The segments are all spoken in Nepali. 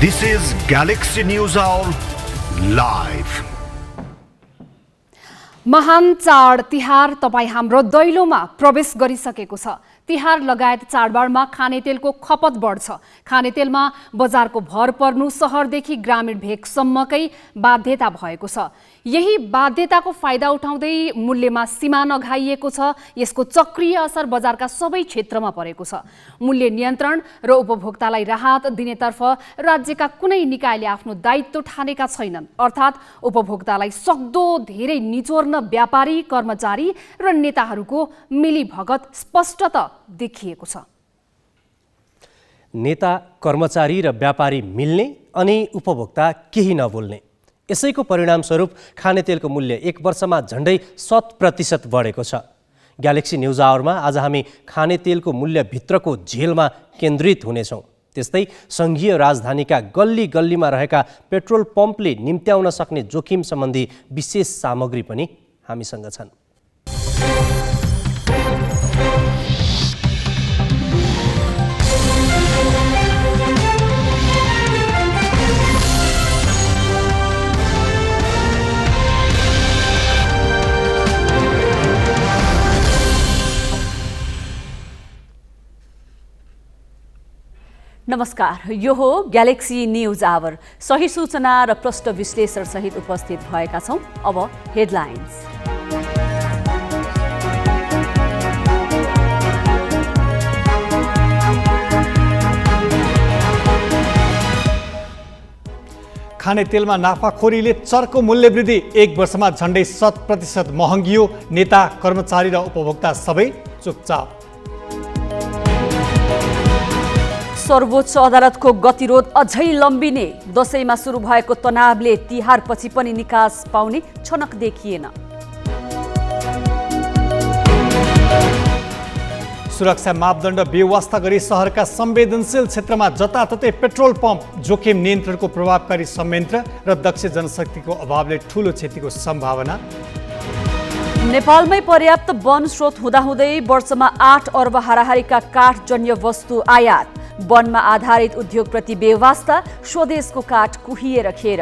This is Galaxy News Hour live. महान चाड तिहार तपाईँ हाम्रो दैलोमा प्रवेश गरिसकेको छ। तिहार लगायत चाडबाडमा खानेतेलको खपत बढ्छ। खानेतेलमा बजारको भर पर्नु सहरदेखि ग्रामीण भेगसम्मकै बाध्यता भएको छ। यही बाध्यताको फाइदा उठाउँदै मूल्यमा सीमा नघाइएको छ। यसको चक्रीय असर बजारका सबै क्षेत्रमा परेको छ। मूल्य नियन्त्रण र उपभोक्तालाई राहत दिनेतर्फ राज्यका कुनै निकायले आफ्नो दायित्व ठानेका छैनन्। अर्थात् उपभोक्तालाई सक्दो धेरै निचोर्न व्यापारी, कर्मचारी र नेताहरूको मिलीभगत स्पष्टत देखिएको छ। नेता, कर्मचारी र व्यापारी मिल्ने अनि उपभोक्ता केही नबोल्ने, यसैको परिणामस्वरूप खानेतेलको मूल्य एक वर्षमा झन्डै 100% बढेको छ। ग्यालेक्सी न्युज आवरमा आज हामी खानेतेलको मूल्यभित्रको झेलमा केन्द्रित हुनेछौँ। त्यस्तै सङ्घीय राजधानीका गल्ली गल्लीमा रहेका पेट्रोल पम्पले निम्त्याउन सक्ने जोखिम सम्बन्धी विशेष सामग्री पनि हामीसँग छन्। नमस्कार, यो हो ग्यालेक्सी न्युज आवर। सही सूचना र प्रष्ट विश्लेषण सहित उपस्थित भएका छौँ। अब हेडलाइन्स। खानेतेलमा नाफाखोरीले चर्को मूल्य वृद्धि, एक वर्षमा झन्डै 100% महँगियो। नेता, कर्मचारी र उपभोक्ता सबै चुपचाप। सर्वोच्च अदालतको गतिरोध अझै लम्बिने, दशैंमा सुरु भएको तनावले तिहारपछि पनि निकास पाउने छनक देखिएन। सुरक्षा मापदण्ड बेवास्ता गरी सहरका संवेदनशील क्षेत्रमा जताततै पेट्रोल पम्प, जोखिम नियन्त्रणको प्रभावकारी संयन्त्र र दक्ष जनशक्तिको अभावले ठूलो क्षतिको सम्भावना। नेपालमै पर्याप्त वन स्रोत हुँदाहुँदै वर्षमा 8 अर्ब हाराहारीका काठजन्य वस्तु आयात। वनमा आधारित उद्योगप्रति बेवास्ता, स्वदेशको काठ कुहिएर खेर।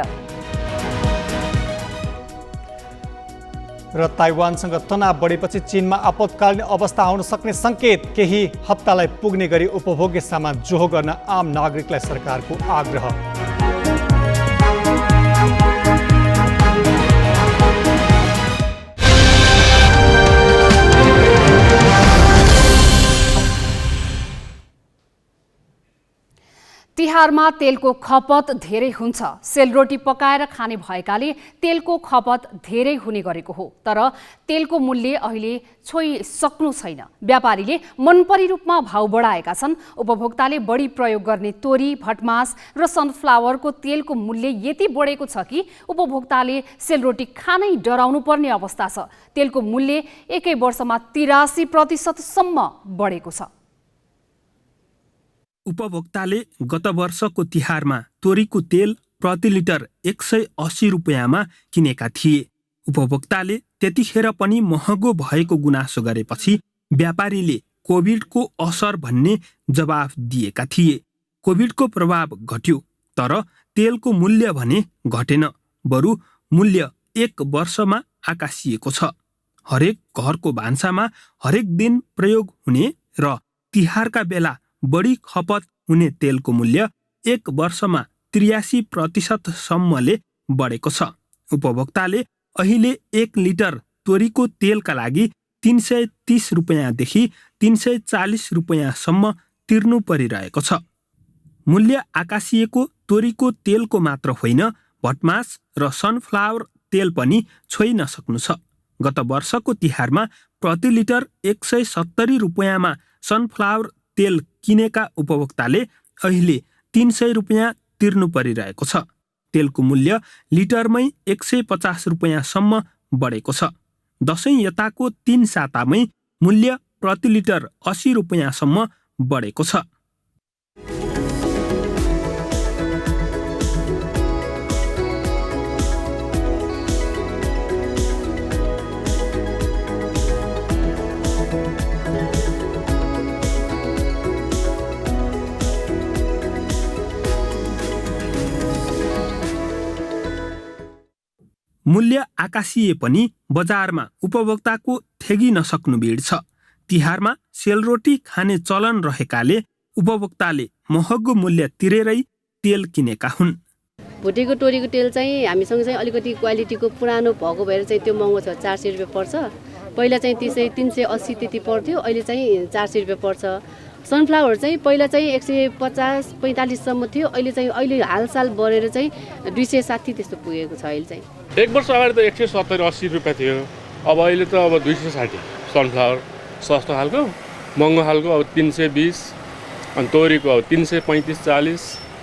र ताइवानसँग तनाव बढेपछि चीनमा आपतकालीन अवस्था आउन सक्ने संकेत। केही हप्तालाई पुग्ने गरी उपभोग्य सामान जोहो गर्न आम नागरिकलाई सरकारको आग्रह। तिहारमा तेलको खपत धेरै हुन्छ। सेलरोटी पकाएर खाने भएकाले तेलको खपत धेरै हुने गरेको हो। तर तेलको मूल्य अहिले छोइसक्नु छैन। व्यापारीले मनपरी रूपमा भाउ बढाएका छन्। उपभोक्ताले बढी प्रयोग गर्ने तोरी, भटमास र सनफ्लावरको तेलको मूल्य यति बढेको छ कि उपभोक्ताले सेलरोटी खानै डराउनु पर्ने अवस्था छ। तेलको मूल्य एकै वर्षमा 83% सम्म बढेको छ। उपभोक्ताले गत वर्षको तिहारमा तोरीको तेल प्रति लिटर 180 रुपियाँमा किनेका थिए। उपभोक्ताले त्यतिखेर पनि महँगो भएको गुनासो गरेपछि व्यापारीले कोभिडको असर भन्ने जवाफ दिएका थिए। कोभिडको प्रभाव घट्यो, तर तेलको मूल्य भने घटेन, बरु मूल्य एक वर्षमा आकाशिएको छ। हरेक घरको भान्सामा हरेक दिन प्रयोग हुने र तिहारका बेला बढी खपत हुने तेलको मूल्य एक वर्षमा 83% सम्मले बढेको छ। उपभोक्ताले अहिले 1 लिटर तोरीको तेलका लागि 330 रुपियाँदेखि 340 रुपियाँसम्म तिर्नु परिरहेको छ। मूल्य आकाशिएको तोरीको तेलको मात्र होइन, भटमास र सनफ्लावर तेल पनि छोइ नसक्नु छ। गत वर्षको तिहारमा प्रति लिटर 170 रुपियाँमा सनफ्लावर तेल किनेका उपभोक्ताले अहिले 300 रुपियाँ तिर्नु परिरहेको छ। तेलको मूल्य लिटरमै 150 रुपियाँसम्म बढेको छ। दशैं यताको 3 सातामै मूल्य प्रति लिटर 80 रुपियाँसम्म बढेको छ। मूल्य आकाशिए पनि बजारमा उपभोक्ताको ठेगी नसक्नु भिड छ। तिहारमा सेलरोटी खाने चलन रहेकाले उपभोक्ताले महँगो मूल्य तिरेरै तेल किनेका हुन्। भुटेको टोरीको तेल चाहिँ हामीसँग चाहिँ अलिकति क्वालिटीको पुरानो भएको भएर चाहिँ त्यो महँगो छ, 400 रुपियाँ पर्छ। पहिला चाहिँ 380 त्यति पर्थ्यो, अहिले चाहिँ 400 रुपियाँ पर्छ। सनफ्लावर चाहिँ पहिला चाहिँ 150-45 सम्म थियो, अहिले हालसाल बढेर चाहिँ 260 त्यस्तो पुगेको छ। अहिले चाहिँ 1 वर्ष अगाडि त 170-80 रुपियाँ थियो, अब अहिले त अब 260। सनफ्लावर सस्तो खालको, महँगो खालको अब 320, अनि तोरीको अब 335-40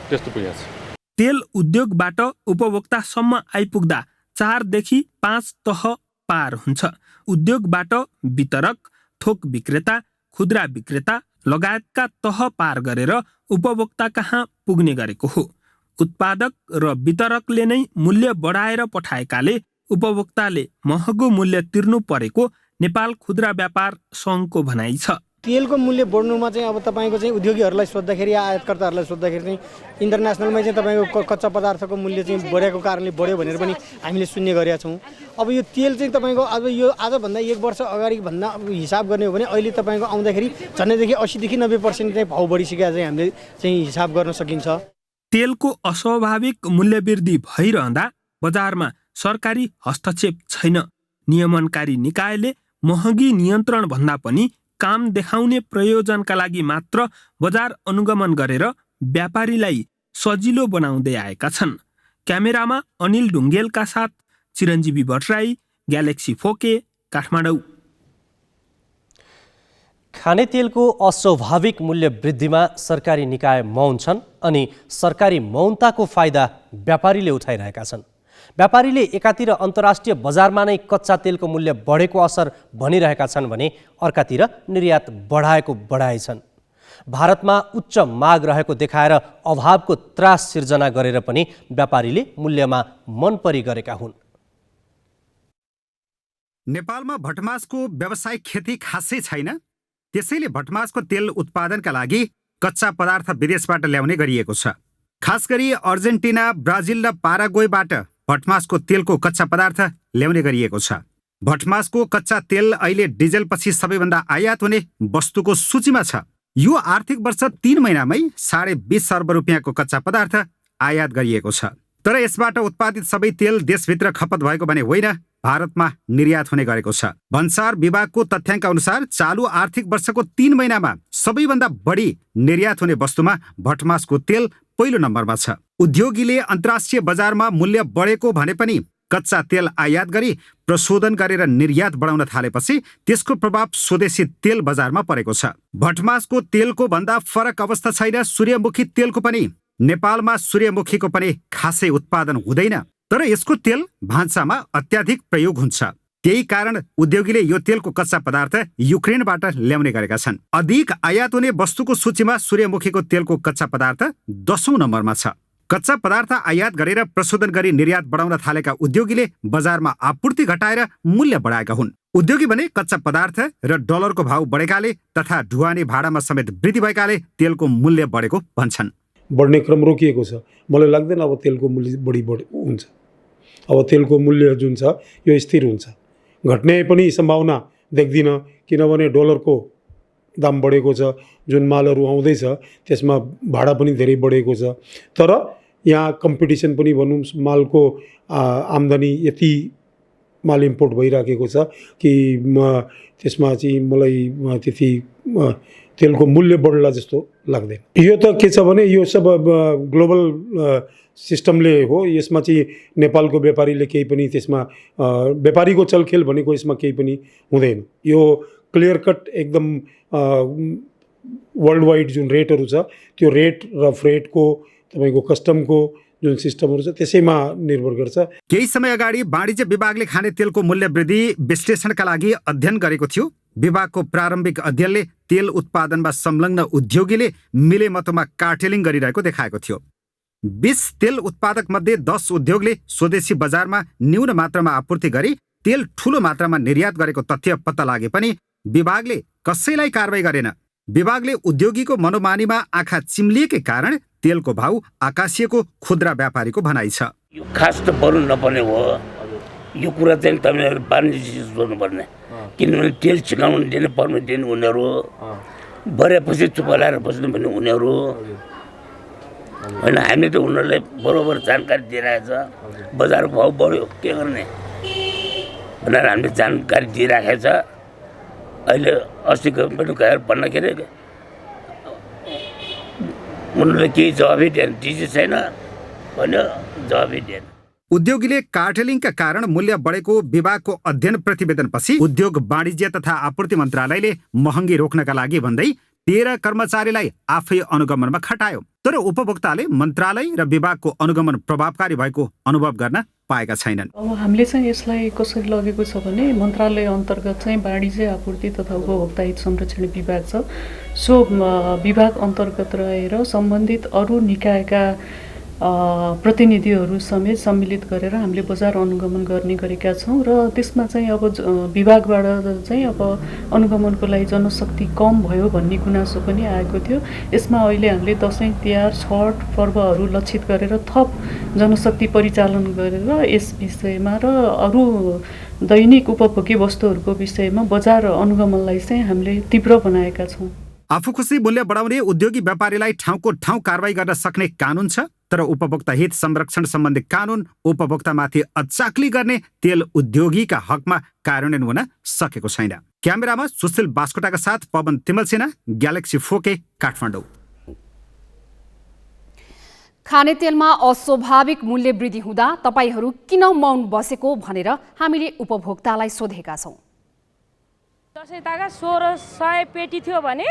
त्यस्तो पुगेको छ। तेल उद्योगबाट उपभोक्तासम्म आइपुग्दा 4 देखि 5 तह पार हुन्छ। उद्योगबाट वितरक, थोक विक्रेता, खुद्रा विक्रेता लगायतका तह पार गरेर उपभोक्ता कहाँ पुग्ने गरेको हो। उत्पादक र वितरकले नै मूल्य बढाएर पठाएकाले उपभोक्ताले महँगो मूल्य तिर्नु परेको नेपाल खुद्रा व्यापार सङ्घको भनाइ छ। तेलको मूल्य बढ्नुमा चाहिँ अब तपाईँको चाहिँ उद्योगीहरूलाई सोद्धाखेरि या आयातकर्ताहरूलाई सोद्धाखेरि चाहिँ इन्टरनेसनलमै चाहिँ तपाईँको कच्चा पदार्थको मूल्य चाहिँ बढेको कारणले बढ्यो भनेर पनि हामीले सुन्ने गरेका छौँ। अब यो तेल चाहिँ तपाईँको अब यो आजभन्दा 1 वर्ष अगाडि भन्दा हिसाब गर्ने हो भने अहिले तपाईँको आउँदाखेरि झन्डैदेखि 80देखि 90% चाहिँ भाउ बढिसकेका चाहिँ हामीले चाहिँ हिसाब गर्न सकिन्छ। तेलको अस्वाभाविक मूल्यवृद्धि भइरहँदा बजारमा सरकारी हस्तक्षेप छैन। नियमनकारी निकायले महँगी नियन्त्रण भन्दा पनि काम देखाउने प्रयोजनका लागि मात्र बजार अनुगमन गरेर व्यापारीलाई सजिलो बनाउँदै आएका छन्। क्यामेरामा अनिल ढुङ्गेलका साथ चिरञ्जीवी भट्टराई, ग्यालेक्सी 4K, काठमाडौँ। खानेतेलको अस्वाभाविक मूल्य वृद्धिमा सरकारी निकाय मौन छन् अनि सरकारी मौनताको फाइदा व्यापारीले उठाइरहेका छन्। व्यापारीले एकातिर अन्तर्राष्ट्रिय बजारमा नै कच्चा तेलको मूल्य बढेको असर भनिरहेका छन् भने अर्कातिर निर्यात बढाएको बढाइ छन्। भारतमा उच्च माग रहेको देखाएर अभावको त्रास सिर्जना गरेर पनि व्यापारीले मूल्यमा मनपरी गरेका हुन्। नेपालमा भटमासको व्यावसायिक खेती खासै छैन, त्यसैले भटमासको तेल उत्पादनका लागि कच्चा पदार्थ विदेशबाट ल्याउने गरिएको छ। खास गरी अर्जेन्टिना, ब्राजिल र पाराग्वेबाट भटमासको तेलको कच्चा पदार्थ ल्याउने गरिएको छ। भटमासको कच्चा तेल अहिले डिजेलपछि सबैभन्दा आयात हुने वस्तुको सूचीमा छ। यो आर्थिक वर्ष 3 महिनामै 20.5 अर्ब रुपियाँको कच्चा पदार्थ आयात गरिएको छ। तर यसबाट उत्पादित सबै तेल देशभित्र खपत भएको भने होइन, भारतमा निर्यात हुने गरेको छ। भन्सार विभागको तथ्याङ्क अनुसार चालु आर्थिक वर्षको 3 महिनामा सबैभन्दा बढी निर्यात हुने वस्तुमा भटमासको तेल पहिलो नम्बरमा छ। उद्योगीले अन्तर्राष्ट्रिय बजारमा मूल्य बढेको भने पनि कच्चा तेल आयात गरी प्रशोधन गरेर निर्यात बढाउन थालेपछि त्यसको प्रभाव स्वदेशी तेल बजारमा परेको छ। भटमासको तेलको भन्दा फरक अवस्था छैन सूर्यमुखी तेलको पनि। नेपालमा सूर्यमुखीको पनि खासै उत्पादन हुँदैन, तर यसको तेल भान्सामा अत्याधिक प्रयोग हुन्छ। त्यही कारण उद्योगीले यो तेलको कच्चा पदार्थ युक्रेनबाट ल्याउने गरेका छन्। अधिक आयात हुने वस्तुको सूचीमा सूर्यमुखीको तेलको कच्चा पदार्थ 10औं नम्बरमा छ। कच्चा पदार्थ आयात गरेर प्रशोधन गरी निर्यात बढाउन थालेका उद्योगीले बजारमा आपूर्ति घटाएर मूल्य बढाएका हुन्। उद्योगी भने कच्चा पदार्थ र डलरको भाव बढेकाले तथा ढुवानी भाडामा समेत वृद्धि भएकाले तेलको मूल्य बढेको भन्छन्। बढ्ने क्रम रोकिएको छ। मलाई लाग्दैन अब तेलको मूल्य बढी हुन्छ। अब तेलको मूल्य जुन छ यो स्थिर हुन्छ, घट्ने पनि सम्भावना देख्दिनँ, किनभने डलरको दाम बढेको छ। जुन मालहरू आउँदैछ त्यसमा भाडा पनि धेरै बढेको छ। तर यहाँ कम्पिटिसन पनि भनौँ, मालको आम्दानी यति माल इम्पोर्ट भइराखेको छ कि त्यसमा चाहिँ मलाई त्यति तेलको मूल्य बढ्ला जस्तो लाग्दैन। यो त के छ भने यो सब ग्लोबल सिस्टमले हो। यसमा चाहिँ नेपालको व्यापारीले केही पनि त्यसमा व्यापारीको चलखेल भनेको यसमा केही पनि हुँदैन। यो क्लियर कट एकदम वर्ल्ड वाइड जुन रेटहरू छ त्यो रेट र फ्रेटको तपाईँको कस्टमको जुन सिस्टमहरू छ त्यसैमा निर्भर गर्छ। केही समय अगाडि वाणिज्य विभागले खाने तेलको मूल्य वृद्धि विश्लेषणका लागि अध्ययन गरेको थियो। विभागको प्रारम्भिक अध्ययनले तेल उत्पादनमा संलग्न उद्योगीले मिलेमतोमा कार्टेलिङ गरिरहेको देखाएको थियो। 20 तेल उत्पादक मध्ये 10 उद्योगले स्वदेशी बजारमा न्यून मात्रामा आपूर्ति गरी तेल ठूलो मात्रामा निर्यात गरेको तथ्य पत्ता लागे पनि विभागले कसैलाई कारबाही गरेन। विभागले उद्योगीको मनोमानीमा आँखा चिम्लिएकै कारण तेलको भाउ आकाशिएको खुद्रा व्यापारीको भनाइ छ। खास त बढ्नु नपर्ने हो, यो कुरा चाहिँ तपाईँहरू वाणिज्य सोध्नुपर्ने किनभने तेल छिकाउनु दिने पर्मिट दिने उनीहरू हो बरेपछि चुप लाएर बस्नु पनि उनीहरू हो होइन हामीले त उनीहरूलाई बरोबर जानकारी दिइरहेको छ बजार भाउ बढ्यो के गर्ने भनेर हामीले जानकारी दिइराखेको छ अहिले अस्तिको पनि गएर भन्दाखेरि उनीहरूले केही जवाबै दिएन डिजी छैन भन्यो जवाबै दिएन उद्योगीले कार्टेलिङका कारण मूल्य बढेको विभागको अध्ययन प्रतिवेदनपछि उद्योग वाणिज्य तथा आपूर्ति मन्त्रालयले महँगी रोक्नका लागि भन्दै 13 कर्मचारीलाई आफै अनुगमनमा खटायो तर उपभोक्ताले मन्त्रालय र विभागको अनुगमन प्रभावकारी भएको अनुभव गर्न पाएका छैनन्। अब हामीले चाहिँ यसलाई कसरी लगेको छ भने मन्त्रालय अन्तर्गत चाहिँ वाणिज्य आपूर्ति तथा उपभोक्ता हित संरक्षण विभाग छ सो विभाग अन्तर्गत रहेर सम्बन्धित अरू निकायका प्रतिनिधिहरू समेत सम्मिलित गरेर हामीले बजार अनुगमन गर्ने गरेका छौँ र त्यसमा चाहिँ अब विभागबाट चाहिँ अब अनुगमनको लागि जनशक्ति कम भयो भन्ने गुनासो पनि आएको थियो। यसमा अहिले हामीले दसैँ तिहार छठ पर्वहरू लक्षित गरेर थप जनशक्ति परिचालन गरेर यस विषयमा र अरू दैनिक उपभोग्य वस्तुहरूको विषयमा बजार अनुगमनलाई चाहिँ हामीले तीव्र बनाएका छौँ। आफू खुसी मूल्य बढाउने उद्योगी व्यापारीलाई ठाउँको ठाउँ कारबाही गर्न सक्ने कानुन छ तर उपभोक्ता हित संरक्षण सम्बन्धी कानुन उपभोक्तामाथि अचाक्ली गर्ने तेल उद्योगीका हकमा कार्यान्वयन हुन सकेको छैन। क्यामेरामा सुशील बास्कोटाका साथ पवन तिमल सिन्हा, ग्यालेक्सी 4K, काठमाडौँ। खानेतेलमा अस्वाभाविक मूल्य वृद्धि हुँदा तपाईहरू किन मौन बसेको भनेर हामीले उपभोक्तालाई सोधेका छौँ। दसैँ ताका 1600 पेटी थियो भने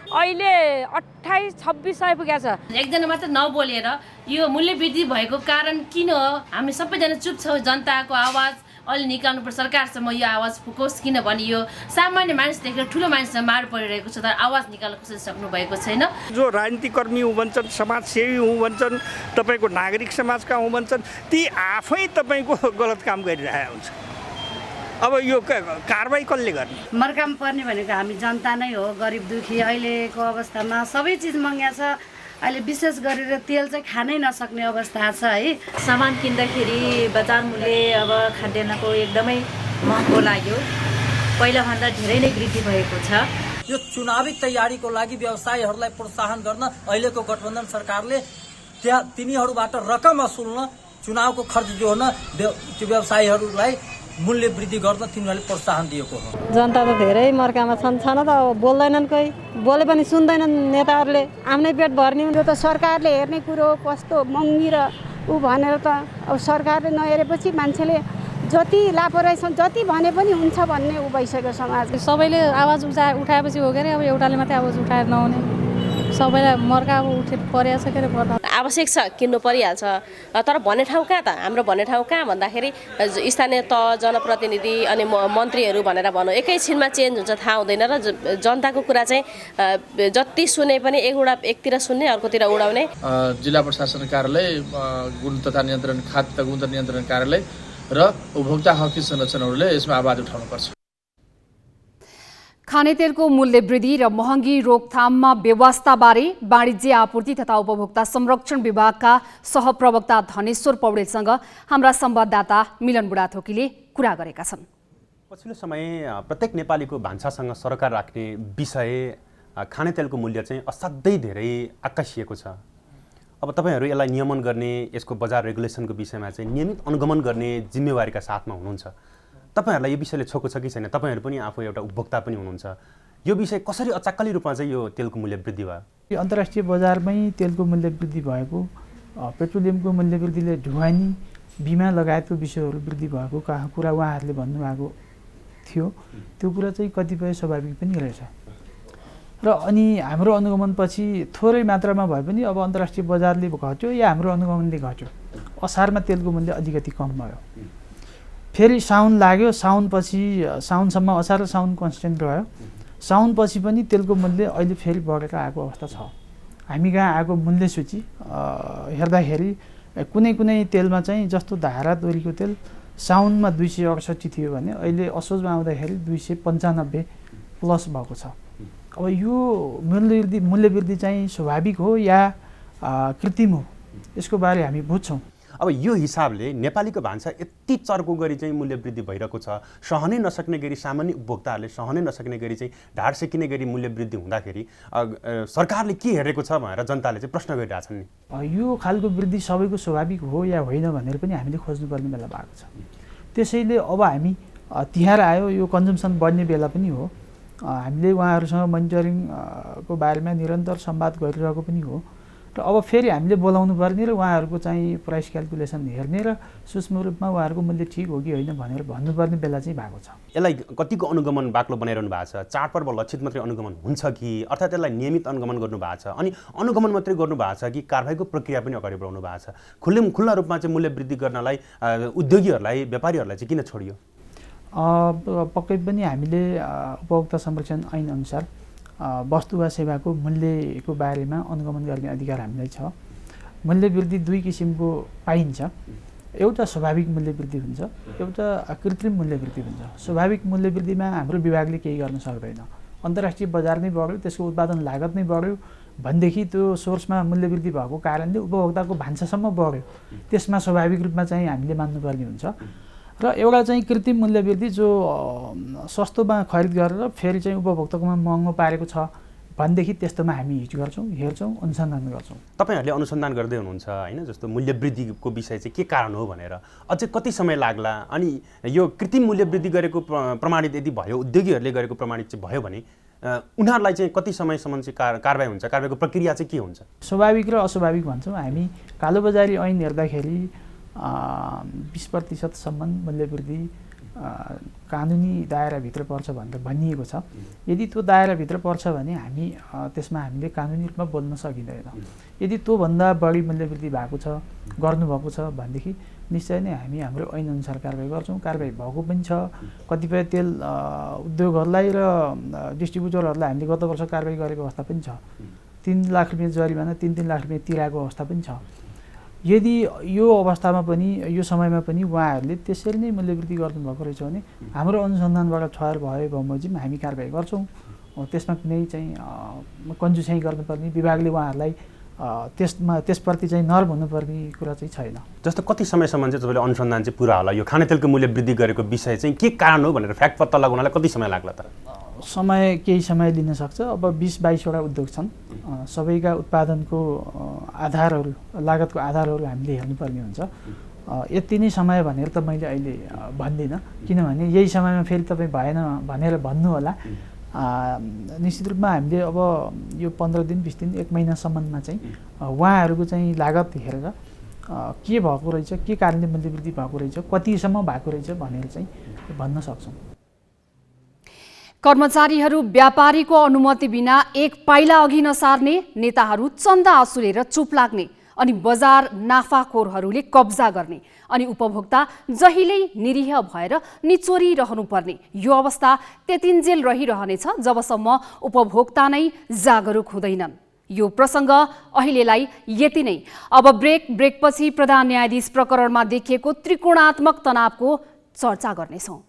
अहिले 2800-2600 पुगेको छ। एकजना मात्र नबोलेर यो मूल्य वृद्धि भएको कारण किन हो हामी सबैजना चुप छौँ। जनताको आवाज अलि निकाल्नुपर्छ सरकारसम्म यो आवाज पुगोस् किनभने यो सामान्य मानिसदेखि ठुलो मानिससँग मार परिरहेको छ तर आवाज निकाल्न कसरी सक्नु भएको छैन। जो राजनीतिकर्मी हुँ भन्छन् समाजसेवी हुँ भन्छन् तपाईँको नागरिक समाजका हुँ भन्छन् ती आफै तपाईँको गलत काम गरिरहेका हुन्छ। अब यो कारबाही कसले गर्ने? मर्काम पर्ने भनेको हामी जनता नै हो। गरिब दुखी अहिलेको अवस्थामा सबै चिज महँगा छ। अहिले विशेष गरेर तेल चाहिँ खानै नसक्ने अवस्था छ है। सामान किन्दाखेरि बजार मूल्य अब खाद्यान्नको एकदमै महँगो लाग्यो। पहिलाभन्दा धेरै नै वृद्धि भएको छ। यो चुनावी तयारीको लागि व्यवसायीहरूलाई प्रोत्साहन गर्न अहिलेको गठबन्धन सरकारले तिनीहरूबाट रकम असुल्न चुनावको खर्च जोड्न व्यवसायीहरूलाई मूल्य वृद्धि गर्न तिनीहरूले प्रोत्साहन दिएको हो। जनता त धेरै मर्कामा छन् त अब बोल्दैनन् कोही बोले पनि सुन्दैनन् नेताहरूले आफ्नै पेट भर्ने हो। त सरकारले हेर्ने कुरो कस्तो महँगी र ऊ भनेर त अब सरकारले नहेरेपछि मान्छेले जति लापरवाही छन् जति भने पनि हुन्छ भन्ने ऊ भइसक्यो समाज। सबैले आवाज उठाएपछि हो के अरे अब एउटाले मात्रै आवाज उठाएर नहुने सबैलाई मर्का अब उठे परिहाल्छ के अरे पर्दा आवश्यक छ किन्नु परिहाल्छ तर भन्ने ठाउँ कहाँ त हाम्रो भन्ने ठाउँ कहाँ भन्दाखेरि स्थानीय तह जनप्रतिनिधि अनि मन्त्रीहरू भनेर भनौँ एकैछिनमा चेन्ज हुन्छ थाहा हुँदैन र जनताको कुरा चाहिँ जति सुने पनि एकतिर सुन्ने अर्कोतिर उडाउने। जिल्ला प्रशासन कार्यालय गुण तथा नियन्त्रण खाद्य तथा गुणस्तर नियन्त्रण कार्यालय र उपभोक्ता हक संरक्षणहरूले यसमा आवाज उठाउनुपर्छ। खानेतेलको मूल्य वृद्धि र महँगी रोकथाममा व्यवस्थाबारे वाणिज्य आपूर्ति तथा उपभोक्ता संरक्षण विभागका सहप्रवक्ता धनेश्वर पौडेलसँग हाम्रा संवाददाता मिलन बुढाथोकीले कुरा गरेका छन्। पछिल्लो समय प्रत्येक नेपालीको भान्सासँग सरकार राख्ने विषय खानेतेलको मूल्य चाहिँ असाध्यै धेरै आकाशिएको छ। अब तपाईहरू यसलाई नियमन गर्ने यसको बजार रेगुलेसनको विषयमा चाहिँ नियमित अनुगमन गर्ने जिम्मेवारीका साथमा हुनुहुन्छ। तपाईहरुलाई यो विषयले छोको छ कि छैन? तपाईहरु पनि आफू एउटा उपभोक्ता पनि हुनुहुन्छ। यो विषय कसरी अचाक्कली रूपमा चाहिँ यो तेलको मूल्य वृद्धि भयो? यो अन्तर्राष्ट्रिय बजारमै तेलको मूल्य वृद्धि भएको पेट्रोलियमको मूल्य वृद्धिले ढुवानी बिमा लगायतको विषयहरू वृद्धि भएको कुरा उहाँहरूले भन्नुभएको थियो। त्यो कुरा चाहिँ कतिपय स्वाभाविक पनि रहेछ र अनि हाम्रो अनुगमनपछि थोरै मात्रामा भए पनि अब अन्तर्राष्ट्रिय बजारले घट्यो या हाम्रो अनुगमनले घट्यो। असारमा तेलको मूल्य अलिकति कम भयो। फेरि साउन लाग्यो, साउनपछि साउनसम्म असार र साउन कन्स्टेन्ट रह्यो। साउनपछि पनि तेलको मूल्य अहिले फेरि बढेर आएको अवस्था छ। हामी कहाँ आएको मूल्य सूची हेर्दाखेरि कुनै कुनै तेलमा चाहिँ जस्तो धारा तोरीको तेल साउनमा 268 थियो भने अहिले असोजमा आउँदाखेरि 295 प्लस भएको छ। अब यो मूल्य वृद्धि चाहिँ स्वाभाविक हो या कृत्रिम हो यसको बारे हामी बुझ्छौँ। अब यो हिसाबले नेपालीको भान्सा यति चर्को गरी चाहिँ मूल्य वृद्धि भइरहेको छ, सहनै नसक्ने गरी सामान्य उपभोक्ताहरूले सहनै नसक्ने गरी चाहिँ ढाड सेकिने गरी मूल्य वृद्धि हुँदाखेरि सरकारले के हेरेको छ भनेर जनताले चाहिँ प्रश्न गरिरहेछन् नि। यो खालको वृद्धि सबैको स्वाभाविक हो या होइन भनेर पनि हामीले खोज्नुपर्ने बेला भएको छ। त्यसैले अब हामी तिहार आयो, यो कन्जम्सन बढ्ने बेला पनि हो, हामीले उहाँहरूसँग मोनिटरिङको बारेमा निरन्तर संवाद गरिरहेको पनि हो र अब फेरि हामीले बोलाउनु पर्ने र उहाँहरूको चाहिँ प्राइस क्यालकुलेसन हेर्ने र सूक्ष्म रूपमा उहाँहरूको मूल्य ठिक हो कि होइन भनेर भन्नुपर्ने बेला चाहिँ भएको छ। यसलाई कतिको अनुगमन बाक्लो बनाइरहनु भएको छ? चाडपर्व लक्षित मात्रै अनुगमन हुन्छ कि अर्थात् यसलाई नियमित अनुगमन गर्नु भएको छ? अनि अनुगमन मात्रै गर्नु भएको छ कि कारबाहीको प्रक्रिया पनि अगाडि बढाउनु भएको छ? खुल्ला रूपमा चाहिँ मूल्य वृद्धि गर्नलाई उद्योगीहरूलाई व्यापारीहरूलाई चाहिँ किन छोडियो? पक्कै पनि हामीले उपभोक्ता संरक्षण ऐन अनुसार वस्तु वा सेवाको मूल्यको बारेमा अनुगमन गर्ने अधिकार हामीलाई छ। मूल्य वृद्धि दुई किसिमको पाइन्छ, एउटा स्वाभाविक मूल्य वृद्धि हुन्छ, एउटा कृत्रिम मूल्य वृद्धि हुन्छ। स्वाभाविक मूल्य वृद्धिमा हाम्रो विभागले केही गर्न सक्दैन, अन्तर्राष्ट्रिय बजार नै बढ्यो, त्यसको उत्पादन लागत नै बढ्यो भनेदेखि त्यो सोर्समा मूल्य वृद्धि भएको कारणले उपभोक्ताको भान्सासम्म बढ्यो, त्यसमा स्वाभाविक रूपमा चाहिँ हामीले मान्नुपर्ने हुन्छ। र एउटा चाहिँ कृत्रिम मूल्य वृद्धि जो सस्तोमा खरिद गरेर फेरि चाहिँ उपभोक्ताकोमा महँगो पारेको छ भनेदेखि त्यस्तोमा हामी हिट गर्छौँ, हेर्छौँ, अनुसन्धान गर्छौँ। तपाईँहरूले अनुसन्धान गर्दै हुनुहुन्छ होइन, जस्तो मूल्य वृद्धिको विषय चाहिँ के कारण हो भनेर अझै कति समय लाग्ला? अनि यो कृत्रिम मूल्य वृद्धि गरेको प्रमाणित यदि भयो, उद्योगीहरूले गरेको प्रमाणित चाहिँ भयो भने उनीहरूलाई चाहिँ कति समयसम्म चाहिँ कारबाही हुन्छ? कारबाहीको प्रक्रिया चाहिँ के हुन्छ? स्वाभाविक र अस्वाभाविक भन्छौँ हामी। कालोबजारी ऐन हेर्दाखेरि 20% मूल्य वृद्धि कानुनी दायराभित्र पर्छ भनेर भनिएको छ। यदि त्यो दायराभित्र पर्छ भने हामीले कानुनी रूपमा बोल्न सकिँदैन। यदि त्योभन्दा बढी मूल्य वृद्धि भएको छ, गर्नुभएको छ भनेदेखि निश्चय नै हामी हाम्रो ऐन अनुसार कारबाही गर्छौँ। कारबाही भएको पनि छ। कतिपय तेल उद्योगहरूलाई र डिस्ट्रिब्युटरहरूलाई हामीले गत वर्ष कारबाही गरेको अवस्था पनि छ। 3 लाख रुपियाँ जरिमाना 3-3 लाख रुपियाँ तिराएको अवस्था पनि छ। यदि यो अवस्थामा पनि यो समयमा पनि उहाँहरूले त्यसरी नै मूल्य वृद्धि गर्नुभएको रहेछ भने हाम्रो अनुसन्धानबाट ठहर भयो बमोजिम हामी कारबाही गर्छौँ। त्यसमा कुनै चाहिँ कन्जुसाइ गर्नुपर्ने, विभागले उहाँहरूलाई त्यसप्रति चाहिँ नर्म हुनुपर्ने कुरा चाहिँ छैन। जस्तो कति समयसम्म चाहिँ तपाईँले अनुसन्धान चाहिँ पुरा होला? यो खानेतेलको मूल्य वृद्धि गरेको विषय चाहिँ के कारण हो भनेर फ्याक्ट पत्ता लगाउनलाई कति समय लाग्ला त? केही समय लिन सक्छ। अब 20-22 वटा उद्योग छन्, सबैका उत्पादनको आधारहरू, लागतको आधारहरू हामीले हेर्नुपर्ने हुन्छ। यति नै समय भनेर त मैले अहिले भन्दिनँ, किनभने यही समयमा फेरि तपाईँ भएन भनेर भन्नु होला। निश्चित रूपमा हामीले अब यो 15 दिन 20 दिन 1 महिनासम्ममा चाहिँ उहाँहरूको चाहिँ लागत हेरेर के भएको रहेछ, के कारणले मूल्य वृद्धि भएको रहेछ, कतिसम्म भएको रहेछ भनेर चाहिँ भन्न सक्छौँ। कर्मचारीहरू व्यापारीको अनुमति बिना एक पाइला अघि नसार्ने, नेताहरू चन्दा असुलेर चुप लाग्ने, अनि बजार नाफाखोरहरूले कब्जा गर्ने, अनि उपभोक्ता जहिल्यै निरीह भएर निचोरिरहनुपर्ने यो अवस्था त्यतिन्जेल रहिरहनेछ जबसम्म उपभोक्ता नै जागरुक हुँदैनन्। यो प्रसङ्ग अहिलेलाई यति नै। अब ब्रेकपछि प्रधान न्यायाधीश प्रकरणमा देखिएको त्रिकोणात्मक तनावको चर्चा गर्नेछौँ।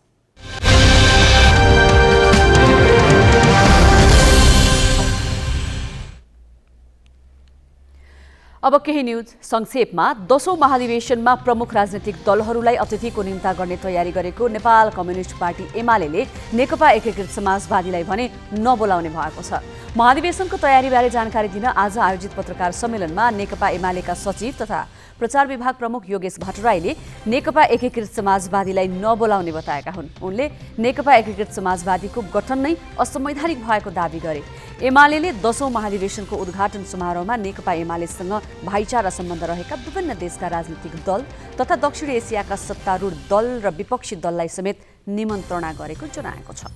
अब केही न्यूज संक्षेपमा। 10औं महाधिवेशनमा प्रमुख राजनीतिक दलहरूलाई अतिथिको निम्ता गर्ने तयारी गरेको नेपाल कम्युनिस्ट पार्टी एमालेले नेकपा एकीकृत समाजवादीलाई भने नबोलाउने भएको छ। महाधिवेशनको तयारीबारे जानकारी दिन आज आयोजित पत्रकार सम्मेलनमा नेकपा एमालेका सचिव तथा प्रचार विभाग प्रमुख योगेश भट्टराईले नेकपा एकीकृत समाजवादीलाई नबोलाउने बताएका हुन्। उनले नेकपा एकीकृत समाजवादीको गठन नै असंवैधानिक भएको दावी गरे। एमालेले 10औं महाधिवेशनको उद्घाटन समारोहमा नेकपा एमालेसँग भाइचारा सम्बन्ध रहेका विभिन्न देशका राजनीतिक दल तथा दक्षिण एसियाका सत्तारूढ दल र विपक्षी दललाई समेत निमन्त्रणा गरेको जनाएको छ।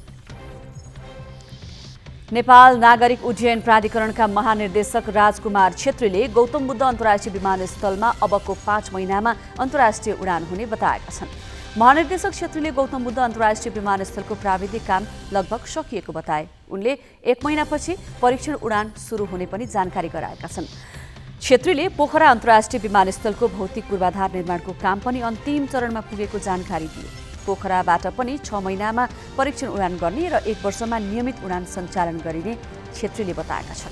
नेपाल नागरिक उड्डयन प्राधिकरणका महानिर्देशक राजकुमार छेत्रीले गौतम बुद्ध अन्तर्राष्ट्रिय विमानस्थलमा अबको 5 महिनामा अन्तर्राष्ट्रिय उडान हुने बताएका छन्। महानिर्देशक छेत्रीले गौतम बुद्ध अन्तर्राष्ट्रिय विमानस्थलको प्राविधिक काम लगभग सकिएको बताए। उनले 1 महिनापछि परीक्षण उडान सुरु हुने पनि जानकारी गराएका छन्। छेत्रीले पोखरा अन्तर्राष्ट्रिय विमानस्थलको भौतिक पूर्वाधार निर्माणको काम पनि अन्तिम चरणमा पुगेको जानकारी दिए। पोखराबाट पनि 6 महिनामा परीक्षण उडान गर्ने र 1 वर्षमा नियमित उडान सञ्चालन गरिने छेत्रीले बताएका छन्।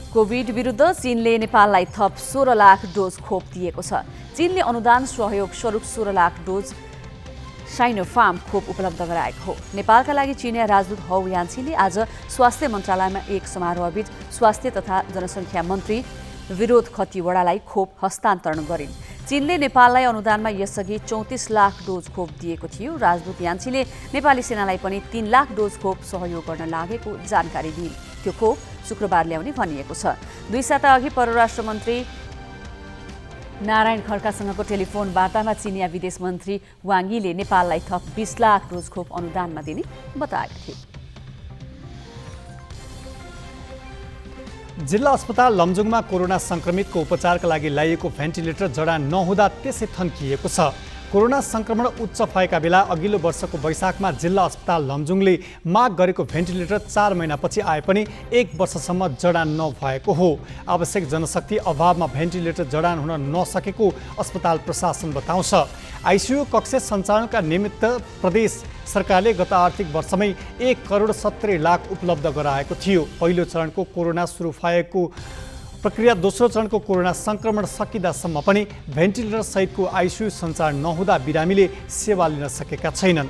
कोभिड विरुद्ध चीनले नेपाललाई थप 16 लाख डोज खोप दिएको छ। चीनले अनुदान सहयोग स्वरूप 16 लाख डोज साइनोफार्म खोप उपलब्ध गराएको हो। नेपालका लागि चीनिया राजदूत हौ यान्छीले आज स्वास्थ्य मन्त्रालयमा एक समारोहबीच स्वास्थ्य तथा जनसङ्ख्या मन्त्री विरोध खतिवडालाई खोप हस्तान्तरण गरिन्। चीनले नेपाललाई अनुदानमा यसअघि 34 लाख डोज खोप दिएको थियो। राजदूत यान्छीले नेपाली सेनालाई पनि 3 लाख डोज खोप सहयोग गर्न लागेको जानकारी दिइन्। त्यो खोप शुक्रबार ल्याउने भनिएको छ। 2 साता अघि परराष्ट्र मन्त्री नारायण खड्कासँगको टेलिफोन वार्तामा चीनिया विदेश मन्त्री वाङ यीले नेपाललाई थप 20 लाख डोज खोप अनुदानमा दिने बताएका थिए। जिल्ला अस्पताल लमजुङमा कोरोना संक्रमितको उपचारका लागि ल्याइएको भेन्टिलेटर जडान नहुँदा त्यसै थन्किएको छ। कोरोना संक्रमण उच्च भएका बेला अघिल्लो वर्षको वैशाखमा जिल्ला अस्पताल लमजुङले माग गरेको भेन्टिलेटर 4 महिनापछि आए पनि 1 वर्षसम्म जडान नभएको हो। आवश्यक जनशक्ति अभावमा भेन्टिलेटर जडान हुन नसकेको अस्पताल प्रशासन बताउँछ। आइसियु कक्ष सञ्चालनका निमित्त प्रदेश सरकारले गत आर्थिक वर्षमै 1 करोड 70 लाख उपलब्ध गराएको थियो। पहिलो चरणको कोरोना सुरु भएको प्रक्रिया दोस्रो चरणको कोरोना संक्रमण सकिँदासम्म पनि भेन्टिलेटर सहितको आइसियु सञ्चालन नहुँदा बिरामीले सेवा लिन सकेका छैनन्।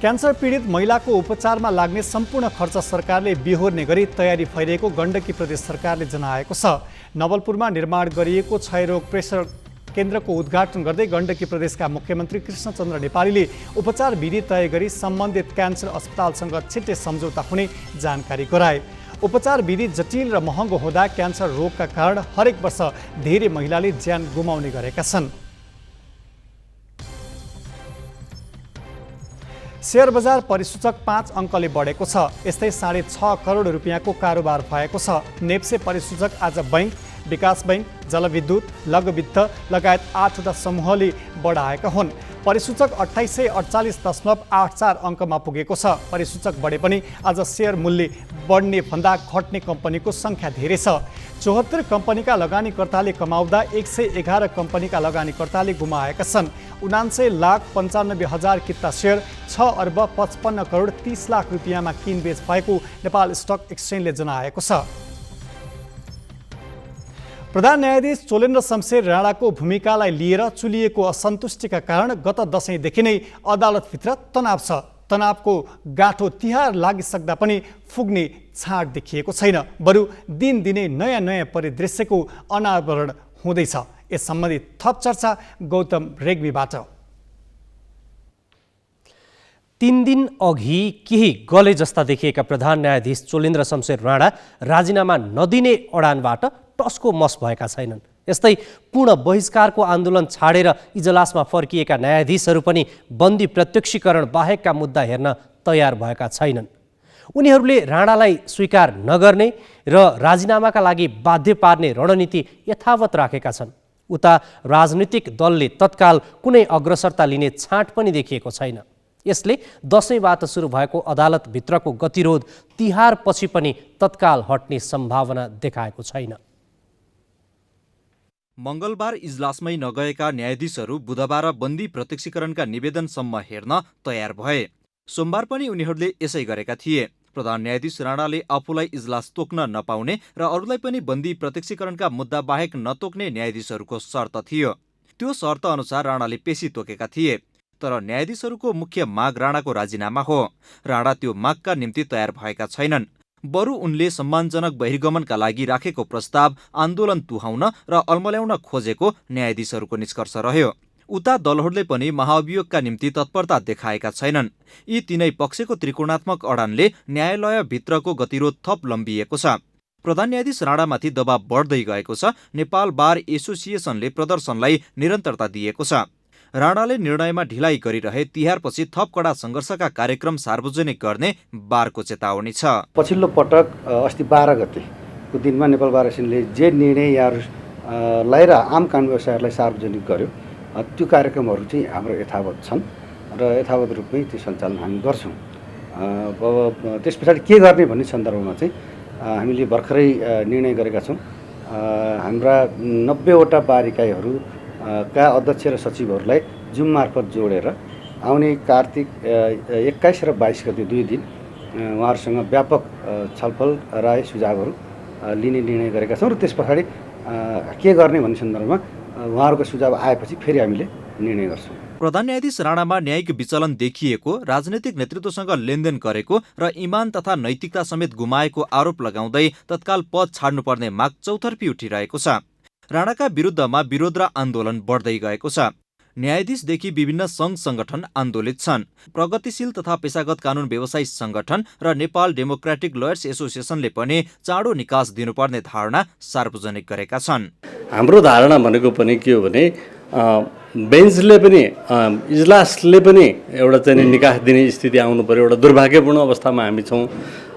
क्यान्सर पीडित महिलाको उपचारमा लाग्ने सम्पूर्ण खर्च सरकारले बिहोर्ने गरी तयारी भइरहेको गण्डकी प्रदेश सरकारले जनाएको छ। नवलपुरमा निर्माण गरिएको क्षयरोग प्रेसर केन्द्रको उद्घाटन गर्दै गण्डकी प्रदेशका मुख्यमन्त्री कृष्णचन्द्र नेपालीले उपचार विधि तय गरी सम्बन्धित क्यान्सर अस्पतालसँग छिट्टै सम्झौता हुने जानकारी गराए। उपचार विधि जटिल र महँगो हुँदा क्यान्सर रोगका कारण हरेक वर्ष धेरै महिलाले ज्यान गुमाउने गरेका छन्। शेयर बजार परिसूचक 5 अङ्कले बढेको छ। यस्तै 6.5 करोड रुपियाँको कारोबार भएको छ। नेप्से परिसूचक आज बैंक, विकास बैंक, जलविद्युत, लघु वित्त लगायत 8वटा समूहले बढाएका हुन्। परिसूचक 2848.84 अङ्कमा पुगेको छ। परिसूचक बढे पनि आज शेयर मूल्य बढ्ने भन्दा घट्ने कम्पनीको सङ्ख्या धेरै छ। 74 कम्पनीका लगानीकर्ताले कमाउँदा 111 कम्पनीका लगानीकर्ताले गुमाएका छन्। 79,95,000 किता शेयर 6 अर्ब 55 करोड 30 लाख रुपियाँमा किनबेच भएको नेपाल स्टक एक्सचेन्जले जनाएको छ। प्रधान न्यायाधीश चोलेन्द्र शमशेर राणाको भूमिकालाई लिएर चुलिएको असन्तुष्टिका कारण गत दशैंदेखि नै अदालतभित्र तनाव छ। तनावको गाँठो तिहार लागिसक्दा पनि फुग्ने छाँट देखिएको छैन। बरु दिनदिनै नयाँ नयाँ परिदृश्यको अनावरण हुँदैछ। यस सम्बन्धी थप चर्चा गौतम रेग्मीबाट। 3 दिन अघि केही गले जस्ता देखिएका प्रधान न्यायाधीश चोलेन्द्र शमशेर राणा राजीनामा नदिने अडानबाट टस्को मस भएका छैनन्। यस्तै पूर्ण बहिष्कारको आन्दोलन छाडेर इजलासमा फर्किएका न्यायाधीशहरू पनि बन्दी प्रत्यक्षीकरण बाहेकका मुद्दा हेर्न तयार भएका छैनन्। उनीहरूले राणालाई स्वीकार नगर्ने र राजीनामाका लागि बाध्य पार्ने रणनीति यथावत राखेका छन्। उता राजनीतिक दलले तत्काल कुनै अग्रसरता लिने छाँट पनि देखिएको छैन। यसले दशैंबाट सुरु भएको अदालतभित्रको गतिरोध तिहारपछि पनि तत्काल हट्ने सम्भावना देखाएको छैन। मङ्गलबार इजलासमै नगएका न्यायाधीशहरू बुधबार बन्दी प्रत्यक्षीकरणका निवेदनसम्म हेर्न तयार भए। सोमबार पनि उनीहरूले यसै गरेका थिए। प्रधान न्यायाधीश राणाले आफूलाई इजलास तोक्न नपाउने र अरूलाई पनि बन्दी प्रत्यक्षीकरणका मुद्दा बाहेक नतोक्ने न्यायाधीशहरूको शर्त थियो। त्यो शर्त अनुसार राणाले पेशी तोकेका थिए। तर न्यायाधीशहरूको मुख्य माग राणाको राजीनामा हो। राणा त्यो मागका निम्ति तयार भएका छैनन्। बरु उनले सम्मानजनक बहिर्गमनका लागि राखेको प्रस्ताव आन्दोलन तुहाउन र अल्मल्याउन खोजेको न्यायाधीशहरूको निष्कर्ष रह्यो। उता दलहरूले पनि महाअभियोगका निम्ति तत्परता देखाएका छैनन्। यी तीनै पक्षको त्रिकोणात्मक अडानले न्यायालयभित्रको गतिरोध थप लम्बिएको छ। प्रधान न्यायाधीश राणामाथि दबाव बढ्दै गएको छ। नेपाल बार एसोसिएसनले प्रदर्शनलाई निरन्तरता दिएको छ। राणाले निर्णयमा ढिलाइ गरिरहे तिहारपछि थप कडा सङ्घर्षका कार्यक्रम सार्वजनिक गर्ने बारको चेतावनी छ। पछिल्लो पटक अस्ति 12 गतेको दिनमा नेपाल बार एसोसिएसनले जे निर्णय यहाँहरूलाई र आम कानुन व्यवसायहरूलाई सार्वजनिक गर्यो त्यो कार्यक्रमहरू चाहिँ हाम्रो यथावत छन् र यथावत रूपमै त्यो सञ्चालन हामी गर्छौँ। अब त्यस पछाडि के गर्ने भन्ने सन्दर्भमा चाहिँ हामीले भर्खरै निर्णय गरेका छौँ। हाम्रा 90वटा बार का अध्यक्ष र सचिवहरूलाई जुम मार्फत जोडेर आउने कार्तिक 21 र 22 गते 2 दिन उहाँहरूसँग व्यापक छलफल राय सुझावहरू लिने निर्णय गरेका छौँ र त्यस पछाडि के गर्ने भन्ने सन्दर्भमा उहाँहरूको सुझाव आएपछि फेरि हामीले निर्णय गर्छौँ। प्रधान न्यायाधीश राणामा न्यायिक विचलन देखिएको, राजनैतिक नेतृत्वसँग लेनदेन गरेको र इमान तथा नैतिकता समेत गुमाएको आरोप लगाउँदै तत्काल पद छाड्नुपर्ने माग चौतर्फी उठिरहेको छ। राणाका विरुद्धमा विरोध र आन्दोलन बढ्दै गएको छ। न्यायाधीशदेखि विभिन्न सङ्घ सङ्गठन आन्दोलित छन्। प्रगतिशील तथा पेशागत कानुन व्यवसायी सङ्गठन र नेपाल डेमोक्रेटिक लयर्स एसोसिएसनले पनि चाँडो निकास दिनुपर्ने धारणा सार्वजनिक गरेका छन्। हाम्रो धारणा भनेको पनि के हो भने बेन्चले पनि इजलासले पनि एउटा चाहिँ निकास दिने स्थिति आउनु पर्यो। एउटा दुर्भाग्यपूर्ण अवस्थामा हामी छौँ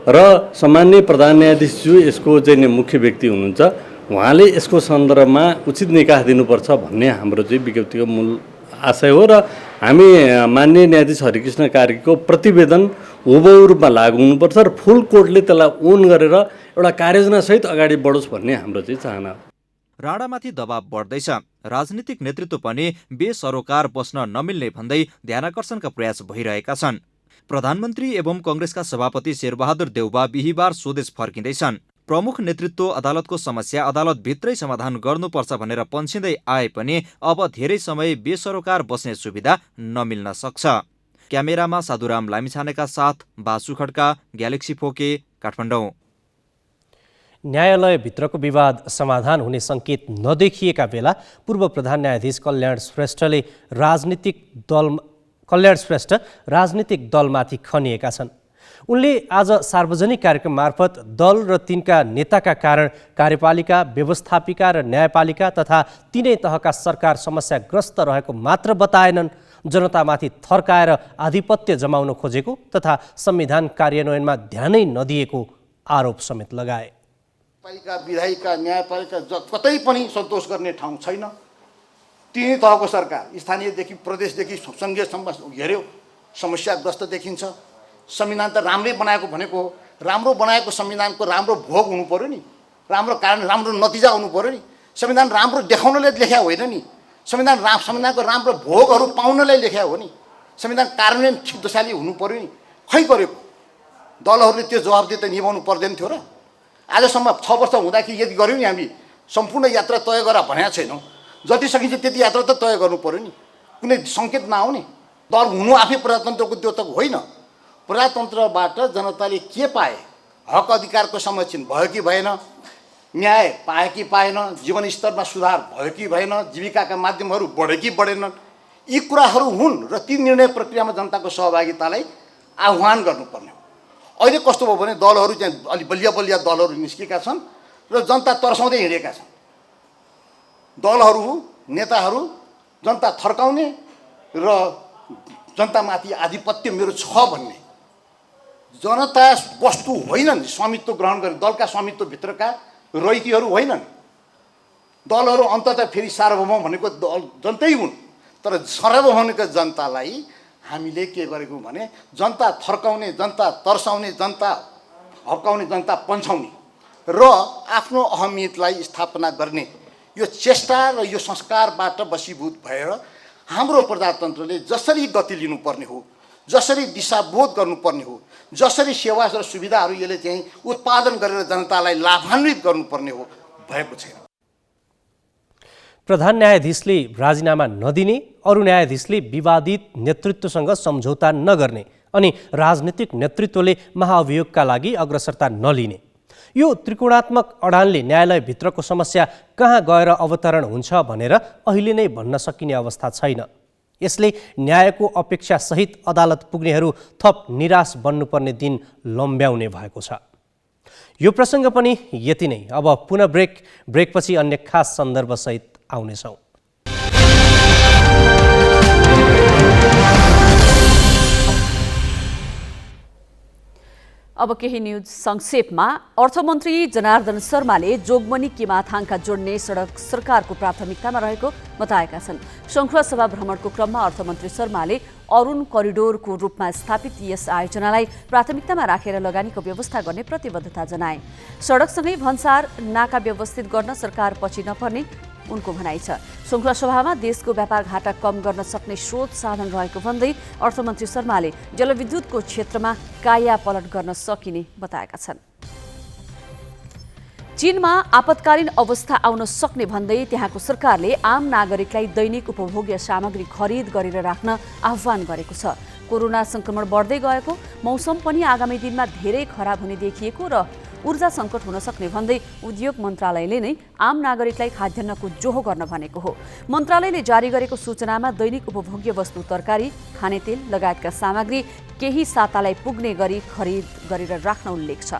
र सामान्य प्रधान न्यायाधीशज्यू यसको चाहिँ मुख्य व्यक्ति हुनुहुन्छ। उहाँले यसको सन्दर्भमा उचित निकास दिनुपर्छ भन्ने हाम्रो चाहिँ विज्ञप्तिको मूल आशय हो र हामी माननीय न्यायाधीश हरिकृष्ण कार्कीको प्रतिवेदन हुबहु रूपमा लागू हुनुपर्छ र फुल कोर्टले त्यसलाई ओन गरेर एउटा कार्ययोजनासहित अगाडि बढोस् भन्ने हाम्रो चाहिँ चाहना हो। राणामाथि दबाव बढ्दैछ। राजनीतिक नेतृत्व पनि बेसरोकार बस्न नमिल्ने भन्दै ध्यानाकर्षणका प्रयास भइरहेका छन्। प्रधानमन्त्री एवं कङ्ग्रेसका सभापति शेरबहादुर देउबा बिहिबार स्वदेश फर्किँदैछन्। प्रमुख नेतृत्व अदालतको समस्या अदालतभित्रै समाधान गर्नुपर्छ भनेर पन्छिँदै आए पनि अब धेरै समय बेसरोकार बस्ने सुविधा नमिल्न सक्छ। क्यामेरामा साधुराम लामिछानेका साथ बासु खड्का, ग्यालेक्सी फोके, काठमाडौँ। न्यायालयभित्रको विवाद समाधान हुने सङ्केत नदेखिएका बेला पूर्व प्रधान न्यायाधीश कल्याण श्रेष्ठ राजनीतिक दलमाथि खनिएका छन्। उनले आज सार्वजनिक कार्यक्रम मार्फत दल र तिनका नेताका कारण कार्यपालिका, व्यवस्थापिका र न्यायपालिका तथा तीनै तहका सरकार समस्याग्रस्त रहेको मात्र बताएनन्, जनतामाथि थर्काएर आधिपत्य जमाउन खोजेको तथा संविधान कार्यान्वयनमा ध्यानै नदिएको आरोप समेत लगाए। पालिका, विधायिका, न्यायपालिका कतै पनि सन्तोष गर्ने ठाउँ छैन। तीनै तहको सरकार, स्थानीयदेखि प्रदेशदेखि सङ्घीयसम्म हेऱ्यो समस्याग्रस्त देखिन्छ। संविधान त राम्रै बनाएको भनेको हो। राम्रो बनाएको संविधानको राम्रो भोग हुनु पर्यो नि, राम्रो कारण, राम्रो नतिजा आउनु पर्यो नि। संविधान राम्रो देखाउनलाई लेख्या होइन नि, संविधानको राम्रो भोगहरू पाउनलाई लेख्या हो नि। संविधान कार्यान्वयन ठिकदशाली हुनु पर्यो नि। खै गरेको दलहरूले त्यो जवाबदेही निभाउनु पर्दैन थियो र? आजसम्म 6 वर्ष हुँदाखेरि यदि गऱ्यौँ नि, हामी सम्पूर्ण यात्रा तय गरेर भनेका छैनौँ। जति सकिन्छ त्यति यात्रा त तय गर्नु पर्यो नि। कुनै सङ्केत नआउने दल हुनु आफै प्रजातन्त्रको द्योतक होइन। प्रजातन्त्रबाट जनताले के पाए? हक अधिकारको संरक्षण भयो कि भएन? न्याय पाए कि पाएन? जीवनस्तरमा सुधार भयो कि भएन? जीविकाका माध्यमहरू बढ्यो कि बढेनन्? यी कुराहरू हुन् र ती निर्णय प्रक्रियामा जनताको सहभागितालाई आह्वान गर्नुपर्ने हो। अहिले कस्तो भयो भने दलहरू चाहिँ अलि बलिया बलिया दलहरू निस्केका छन् र जनता तर्साउँदै हिँडेका छन्। दलहरू, नेताहरू जनता थर्काउने र जनतामाथि आधिपत्य मेरो छ भन्ने, जनता वस्तु होइनन् स्वामित्व ग्रहण गर्ने, दलका स्वामित्वभित्रका रैतीहरू होइनन्। दलहरू अन्ततः फेरि सार्वभौम भनेको दल जनतै हुन्। तर सार्वभौमिक जनतालाई हामीले के गरेको भने जनता थर्काउने, जनता तर्साउने, जनता हप्काउने, जनता पन्छाउने र आफ्नो अहमियतलाई स्थापना गर्ने यो चेष्टा र यो संस्कारबाट वशीभूत भएर हाम्रो प्रजातन्त्रले जसरी गति लिनुपर्ने हो, जसरी दिशाबोध गर्नुपर्ने हो, जसरी सेवा र सुविधाहरू यसले चाहिँ उत्पादन गरेर जनतालाई लाभान्वित गर्नुपर्ने हो, भएको छैन। प्रधान न्यायाधीशले राजीनामा नदिने, अरू न्यायाधीशले विवादित नेतृत्वसँग सम्झौता नगर्ने अनि राजनीतिक नेतृत्वले महाअभियोगका लागि अग्रसरता नलिने, यो त्रिकोणात्मक अडानले न्यायालयभित्रको समस्या कहाँ गएर अवतरण हुन्छ भनेर अहिले नै भन्न सकिने अवस्था छैन। यसले न्यायको अपेक्षासहित अदालत पुग्नेहरू थप निराश बन्नुपर्ने दिन लम्ब्याउने भएको छ। यो प्रसङ्ग पनि यति नै। अब पुनः ब्रेकपछि अन्य खास सन्दर्भसहित आउनेछौँ। अब केही न्यूज संक्षेपमा। अर्थमन्त्री जनार्दन शर्माले जोगमनी किमाथाङका जोड्ने सडक सरकारको प्राथमिकतामा रहेको बताएका छन्। शङ्खुवा सभा भ्रमणको क्रममा अर्थमन्त्री शर्माले अरुण करिडोरको रूपमा स्थापित यस आयोजनालाई प्राथमिकतामा राखेर लगानीको व्यवस्था गर्ने प्रतिबद्धता जनाए। सडकसँगै भन्सार नाका व्यवस्थित गर्न सरकार पछि नपर्ने उनको भनाइ छ। श्रृङ्खला सभामा देशको व्यापार घाटा कम गर्न सक्ने स्रोत साधन रहेको भन्दै अर्थमन्त्री शर्माले जलविद्युतको क्षेत्रमा कायापलट गर्न सकिने बताएका छन्। चीनमा आपतकालीन अवस्था आउन सक्ने भन्दै त्यहाँको सरकारले आम नागरिकलाई दैनिक उपभोग्य सामग्री खरिद गरेर राख्न आह्वान गरेको छ। कोरोना संक्रमण बढ्दै गएको, मौसम पनि आगामी दिनमा धेरै खराब हुने देखिएको र ऊर्जा सङ्कट हुन सक्ने भन्दै उद्योग मन्त्रालयले नै आम नागरिकलाई खाद्यान्नको जोहो गर्न भनेको हो। मन्त्रालयले जारी गरेको सूचनामा दैनिक उपभोग्य वस्तु, तरकारी, खानेतेल लगायतका सामग्री केही सातालाई पुग्ने गरी खरिद गरेर राख्न उल्लेख छ।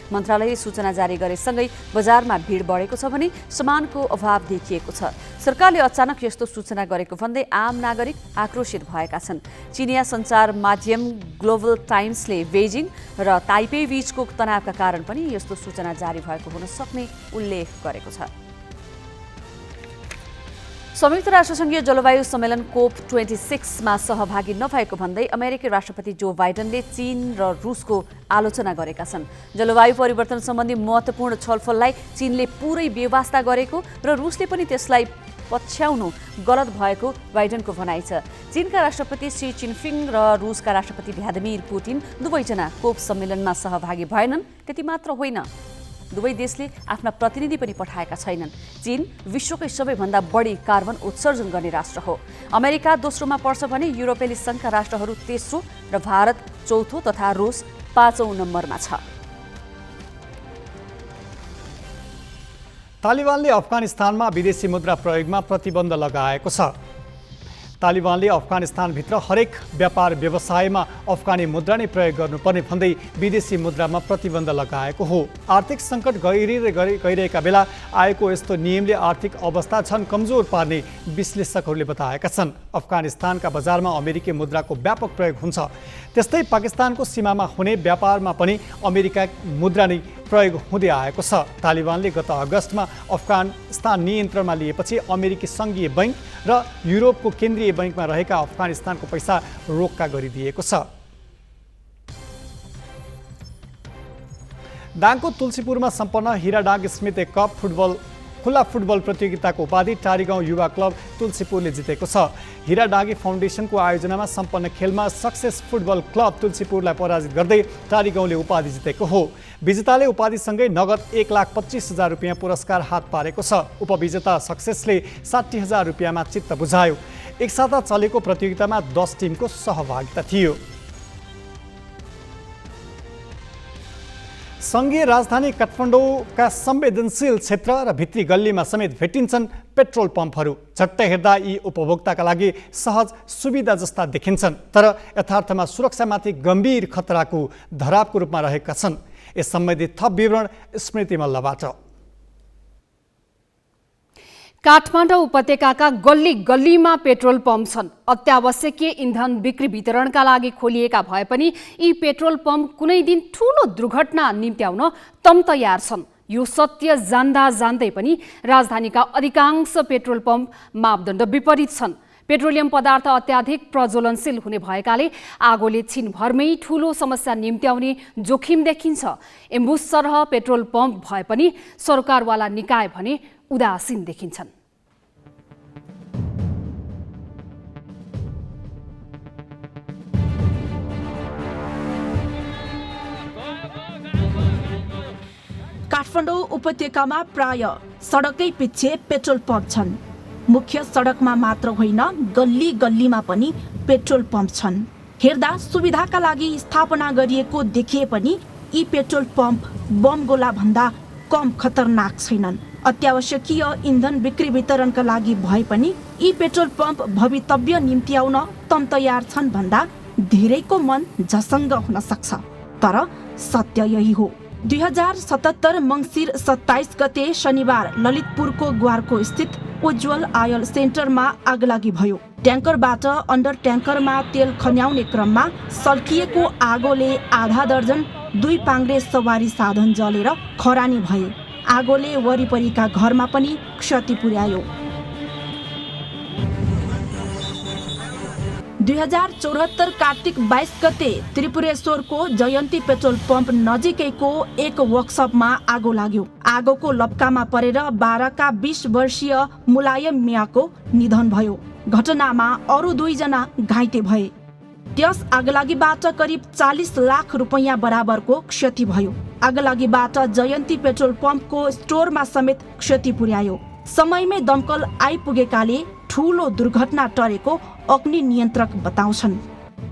मन्त्रालयले सूचना जारी गरेसँगै बजारमा भिड बढेको छ भने सामानको अभाव देखिएको छ। सरकारले अचानक यस्तो सूचना गरेको भन्दै आम नागरिक आक्रोशित भएका छन्। चिनिया सञ्चार माध्यम ग्लोबल टाइम्सले बेजिङ र ताइपे बीचको तनावका कारण पनि यस्तो सूचना जारी भएको हुन सक्ने उल्लेख गरेको छ। संयुक्त राष्ट्रसङ्घीय जलवायु सम्मेलन COP26 मा सहभागी नभएको भन्दै अमेरिकी राष्ट्रपति जो बाइडेनले चीन र रुसको आलोचना गरेका छन्। जलवायु परिवर्तन सम्बन्धी महत्त्वपूर्ण छलफललाई चीनले पुरै बेवास्ता गरेको र रुसले पनि त्यसलाई पछ्याउनु गलत भएको बाइडेनको भनाइ छ। चीनका राष्ट्रपति सी जिनपिङ र रुसका राष्ट्रपति भ्लादिमिर पुतिन दुवैजना कोप सम्मेलनमा सहभागी भएनन्। त्यति मात्र होइन, दुवै देशले आफ्ना प्रतिनिधि पनि पठाएका छैनन्। चीन विश्वकै सबैभन्दा बढी कार्बन उत्सर्जन गर्ने राष्ट्र हो। अमेरिका दोस्रोमा पर्छ भने युरोपेली सङ्घका राष्ट्रहरू तेस्रो र भारत चौथो तथा रुस 5औं नम्बरमा छ। तालिबानले अफगानिस्तानमा विदेशी मुद्रा प्रयोगमा प्रतिबन्ध लगाएको छ। तालिबानले अफगानिस्तानभित्र हरेक व्यापार व्यवसायमा अफगानी मुद्रा नै प्रयोग गर्नुपर्ने भन्दै विदेशी मुद्रामा प्रतिबन्ध लगाएको हो। आर्थिक सङ्कट गइरहेका बेला आएको यस्तो नियमले आर्थिक अवस्था झन् कमजोर पार्ने विश्लेषकहरूले बताएका छन्। अफगानिस्तानका बजारमा अमेरिकी मुद्राको व्यापक प्रयोग हुन्छ। त्यस्तै पाकिस्तानको सीमामा हुने व्यापारमा पनि अमेरिका मुद्रा नै प्रयोग हुँदै आएको छ। तालिबानले गत अगस्तमा अफगानिस्तान नियन्त्रणमा लिएपछि अमेरिकी सङ्घीय बैङ्क र युरोपको केन्द्रीय बैङ्कमा रहेका अफगानिस्तानको पैसा रोक्का गरिदिएको छ। दाङको तुलसीपुरमा सम्पन्न हिराडाङ स्मृति कप खुला फुटबल प्रतियोगिताको उपाधि टारीगाउँ युवा क्लब तुलसीपुरले जितेको छ। हिराडाँगी फाउन्डेसनको आयोजनामा सम्पन्न खेलमा सक्सेस फुटबल क्लब तुलसीपुरलाई पराजित गर्दै टारीगाउँले उपाधि जितेको हो। विजेताले उपाधिसँगै नगद 1,25,000 रुपियाँ पुरस्कार हात पारेको छ। उपविजेता सक्सेसले 60,000 रुपियाँमा चित्त बुझायो। एक साता चलेको प्रतियोगितामा 10 टिमको सहभागिता थियो। सङ्घीय राजधानी काठमाडौँका संवेदनशील क्षेत्र र भित्री गल्लीमा समेत भेटिन्छन् पेट्रोल पम्पहरू। झट्ट हेर्दा यी उपभोक्ताका लागि सहज सुविधा जस्ता देखिन्छन्, तर यथार्थमा सुरक्षामाथि गम्भीर खतराको धरापको रूपमा रहेका छन्। यस सम्बन्धी थप विवरण स्मृति मल्लबाट। काठमाडौँ उपत्यकाका गल्ली गल्लीमा पेट्रोल पम्प छन्। अत्यावश्यकीय इन्धन बिक्री वितरणका लागि खोलिएका भए पनि यी पेट्रोल पम्प कुनै दिन ठूलो दुर्घटना निम्त्याउन तम तयार छन्। यो सत्य जान्दा जान्दै पनि राजधानीका अधिकांश पेट्रोल पम्प मापदण्ड विपरीत छन्। पेट्रोलियम पदार्थ अत्याधिक प्रज्वलनशील हुने भएकाले आगोले छिनभरमै ठूलो समस्या निम्त्याउने जोखिम देखिन्छ। एम्बुस सरह पेट्रोल पम्प भए पनि सरकारवाला निकाय भने उदासीन देखिन्छन्। काठमाडौँ उपत्यकामा प्राय सडकै पिच्छे पेट्रोल पम्प छन्। मुख्य सडकमा मात्र होइन, गल्ली गल्लीमा पनि पेट्रोल पम्प छन्। हेर्दा सुविधाका लागि स्थापना गरिएको देखिए पनि यी पेट्रोल पम्प बम गोला भन्दा कम खतरनाक छैनन्। अत्यावश्यकीय इन्धन बिक्री वितरणका लागि भए पनि यी पेट्रोल पम्प भवितव्य निम्त्याउन तम तयार छन् भन्दा धेरैको मन झसङ्ग हुन सक्छ। तर सत्य यही हो। 2077 मङ्सिर 27 गते शनिबार ललितपुरको ग्वारको स्थित उज्जवल आयल सेन्टरमा आगलागी भयो। ट्याङ्करबाट अन्डर ट्याङ्करमा तेल खन्याउने क्रममा सल्किएको आगोले आधा दर्जन 2 पाङ्ग्रे सवारी साधन जलेर खरानी भए। आगोले वरिपरिका घरमा पनि क्षति पुर्यायो। 2074 कार्तिक 22 गते त्रिपुरेश्वरको जयन्ती पेट्रोल पम्प नजिकैको एक वर्कसपमा आगो लाग्यो। आगोको लप्कामा परेर 12 का 20 वर्षीय मुलायम मियाको निधन भयो। घटनामा अरू 2 जना घाइते भए। त्यस आगलागीबाट करिब 40 लाख रुपैयाँ बराबरको क्षति भयो। आगलागीबाट जयन्ती पेट्रोल पम्पको स्टोरमा समेत क्षति पुर्यायो। समयमै दमकल आइपुगेकाले ठूलो दुर्घटना टरेको अग्नि नियन्त्रक बताउँछन्।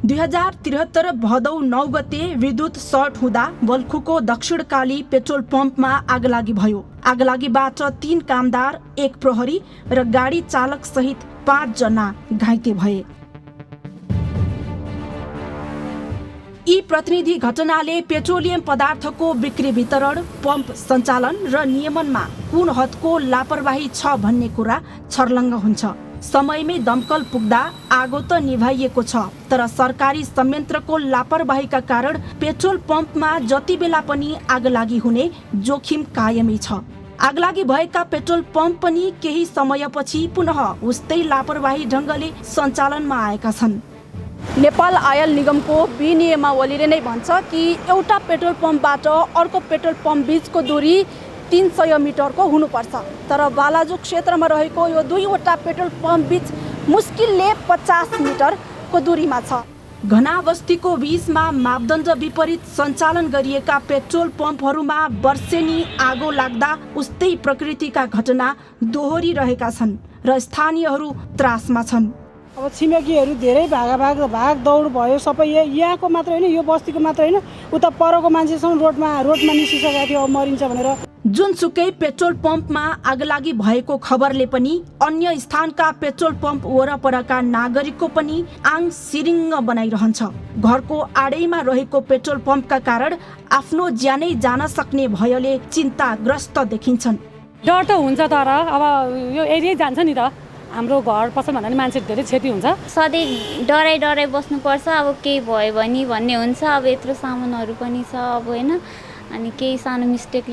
2073 भदौ 9 गते विद्युत सर्ट हुँदा बल्खुको दक्षिणकाली पेट्रोल पम्पमा आगलागी भयो। आगलागीबाट 3 कामदार, 1 प्रहरी र गाडी चालक सहित 5 जना घाइते भए। यी प्रतिनिधि घटनाले पेट्रोलियम पदार्थको बिक्री वितरण, पम्प सञ्चालन र नियमनमा कुन हदको लापरवाही छ भन्ने कुरा छर्लङ्ग हुन्छ। समयमै दमकल पुग्दा आगो त निभाइएको छ, तर सरकारी संयन्त्रको लापरवाहीका कारण पेट्रोल पम्पमा जति बेला पनि आगलागी हुने जोखिम कायमै छ। आगलागी भएका पेट्रोल पम्प पनि केही समयपछि पुनः उस्तै लापरवाही ढङ्गले सञ्चालनमा आएका छन्। नेपाल आयल निगमको विनियमावलीले नै भन्छ कि एउटा पेट्रोल पम्पबाट अर्को पेट्रोल पम्प बीचको दूरी 300 मिटरको हुनुपर्छ, तर बालाजुक क्षेत्रमा रहेको यो 2वटा पेट्रोल पम्प बीच मुस्किलले 50 मिटरको दूरीमा छ। घना बस्तीको बीचमा मापदण्ड विपरीत सञ्चालन गरिएका पेट्रोल पम्पहरूमा वर्षेनी आगो लाग्दा उस्तै प्रकृतिका घटना दोहोरिरहेका छन् र स्थानीयहरू त्रासमा छन्। अब छिमेकीहरू धेरै भाग दौड भयो। सबै यहाँको मात्र होइन, यो बस्तीको मात्र होइन, उता परको मान्छेसँग रोडमा निस्किसकेको थियो, अब मरिन्छ भनेर। जुनसुकै पेट्रोल पम्पमा आगलागी भएको खबरले पनि अन्य स्थानका पेट्रोल पम्प वरपरका नागरिकको पनि आङ सिरिङ्ग बनाइरहन्छ। घरको आडैमा रहेको पेट्रोल पम्पका कारण आफ्नो ज्यानै जान सक्ने भयले चिन्ताग्रस्त देखिन्छन्। डर त हुन्छ, तर अब यो एरिया जान्छ नि त, हाम्रो घर पसल भन्दा नि मान्छे धेरै क्षति हुन्छ। सधैँ डराइ बस्नुपर्छ, अब केही भयो भने भन्ने हुन्छ। अब यत्रो सामानहरू पनि छ, अब होइन, अनि केही सानो मिस्टेक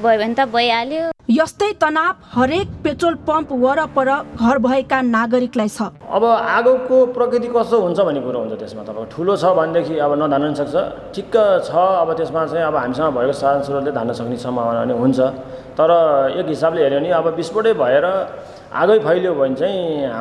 भयो भने त भइहाल्यो। यस्तै तनाव हरेक पेट्रोल पम्प वरपर घर भएका नागरिकलाई छ। अब आगोको प्रकृति कस्तो हुन्छ भन्ने कुरो हुन्छ। त्यसमा तपाईँको ठुलो छ भनेदेखि अब नधान्न पनि सक्छ, ठिक्क छ अब त्यसमा चाहिँ अब हामीसँग भएको साधन स्रोतले धान्न सक्ने सम्भावना पनि हुन्छ। तर एक हिसाबले हेऱ्यो भने अब विस्फोटै भएर आगै फैल्यो भने चाहिँ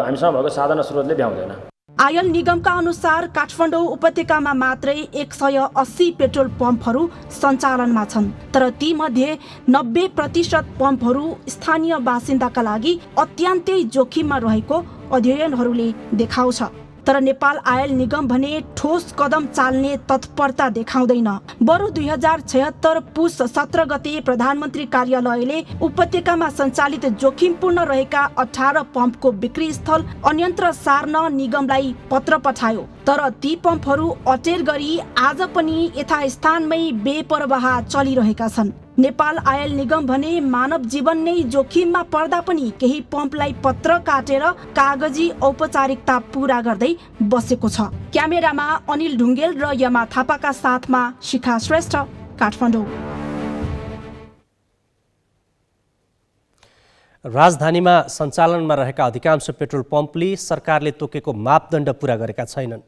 हामीसँग भएको साधन स्रोतले भ्याउँदैन। आयल निगमका अनुसार काठमाडौँ उपत्यकामा मात्रै 180 पेट्रोल पम्पहरू सञ्चालनमा छन्, तर तीमध्ये 90% पम्पहरू स्थानीय बासिन्दाका लागि अत्यन्तै जोखिममा रहेको अध्ययनहरूले देखाउँछ। तर नेपाल आयल निगम भने ठोस कदम चाल्ने तत्परता देखाउँदैन। बरु 2076 पुस 17 गते प्रधानमन्त्री कार्यालयले उपत्यकामा सञ्चालित जोखिमपूर्ण रहेका 18 पम्पको बिक्री स्थल अन्यन्त्र सार्न निगमलाई पत्र पठायो, तर ती पम्पहरू अटेर गरी आज पनि यथास्थानमै बेपरवाह चलिरहेका छन्। नेपाल आयल निगम भने मानव जीवन नै जोखिममा पर्दा पनि केही पम्पलाई पत्र काटेर कागजी औपचारिकता पूरा गर्दै बसेको छ। क्यामेरामा अनिल ढुङ्गेल र यमा थापाका साथमा शिखा श्रेष्ठ, काठमाडौँ। राजधानीमा सञ्चालनमा रहेका अधिकांश पेट्रोल पम्पले सरकारले तोकेको मापदण्ड पूरा गरेका छैनन्।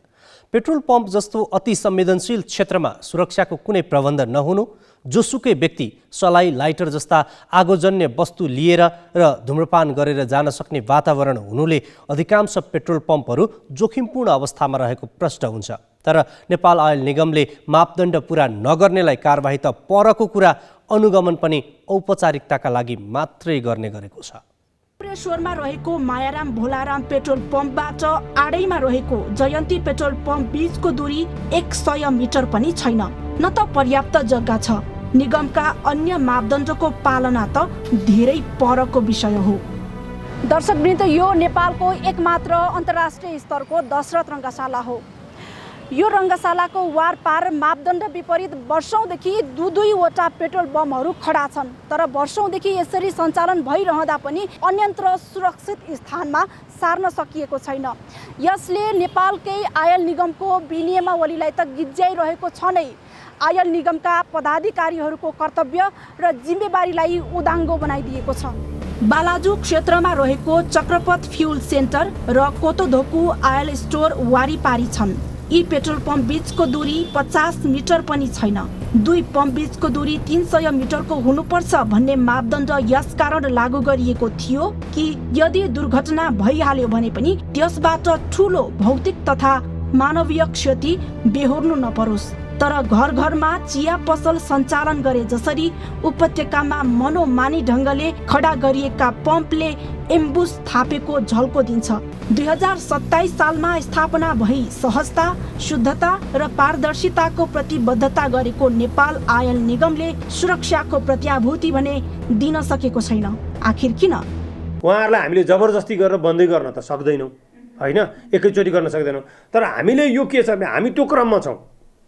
पेट्रोल पम्प जस्तो अति संवेदनशील क्षेत्रमा सुरक्षाको कुनै प्रबन्ध नहुनु, जोसुकै व्यक्ति सलाई, लाइटर जस्ता आगोजन्य वस्तु लिएर र धूम्रपान गरेर जान सक्ने वातावरण हुनुले अधिकांश पेट्रोल पम्पहरू जोखिमपूर्ण अवस्थामा रहेको प्रष्ट हुन्छ। तर नेपाल आयल निगमले मापदण्ड पूरा नगर्नेलाई कारबाही त परको कुरा, अनुगमन पनि औपचारिकताका लागि मात्रै गर्ने गरेको छ। त्रिपुरेश्वरमा रहेको मायाराम भोलाराम पेट्रोल पम्पबाट आडैमा रहेको जयन्ती पेट्रोल पम्प बीचको दूरी 100 मिटर पनि छैन, न त पर्याप्त जग्गा छ। निगमका अन्य मापदण्डको पालना त धेरै परको विषय हो। दर्शकवृन्द, यो नेपालको एकमात्र अन्तर्राष्ट्रिय स्तरको दशरथ रङ्गशाला हो। यो रङ्गशालाको वारपार मापदण्ड विपरीत वर्षौँदेखि 2-2वटा पेट्रोल बमहरू खडा छन्, तर वर्षौँदेखि यसरी सञ्चालन भइरहँदा पनि अन्यन्त्र सुरक्षित स्थानमा सार्न सकिएको छैन। यसले नेपालकै आयल निगमको विनियमावलीलाई त गिज्याइरहेको छ नै, आयल निगमका पदाधिकारीहरूको कर्तव्य र जिम्मेवारीलाई उदाङ्गो बनाइदिएको छ। बालाजु क्षेत्रमा रहेको चक्रपथ फ्युल सेन्टर र कोतोधोकु आयल स्टोर वारिपारी छन्। यी पेट्रोल पम्प बीचको दूरी 50 मिटर पनि छैन। दुई पम्प बीचको दूरी 300 मिटरको हुनुपर्छ भन्ने मापदण्ड यसकारण लागू गरिएको थियो कि यदि दुर्घटना भइहाल्यो भने पनि त्यसबाट ठूलो भौतिक तथा मानवीय क्षति बेहोर्नु नपरोस्। तर घर घरमा चिया पसल सञ्चालन गरे जसरी उपत्यकामा मनोमानी ढङ्गले खडा गरिएका पम्पले एम्बुस थापेको झल्को दिन्छ। 2027 सालमा स्थापना भई सहजता, शुद्धता र पारदर्शिताको प्रतिबद्धता गरेको नेपाल आयल निगमले सुरक्षाको प्रत्याभूति भने दिन सकेको छैन। आखिर किन? उहाँहरूलाई हामीले जबरजस्ती गरेर बन्दै गर्न त सक्दैनौँ होइन, एकैचोटि गर्न सक्दैनौँ। तर हामीले यो के छ भने हामी त्यो क्रममा छौँ।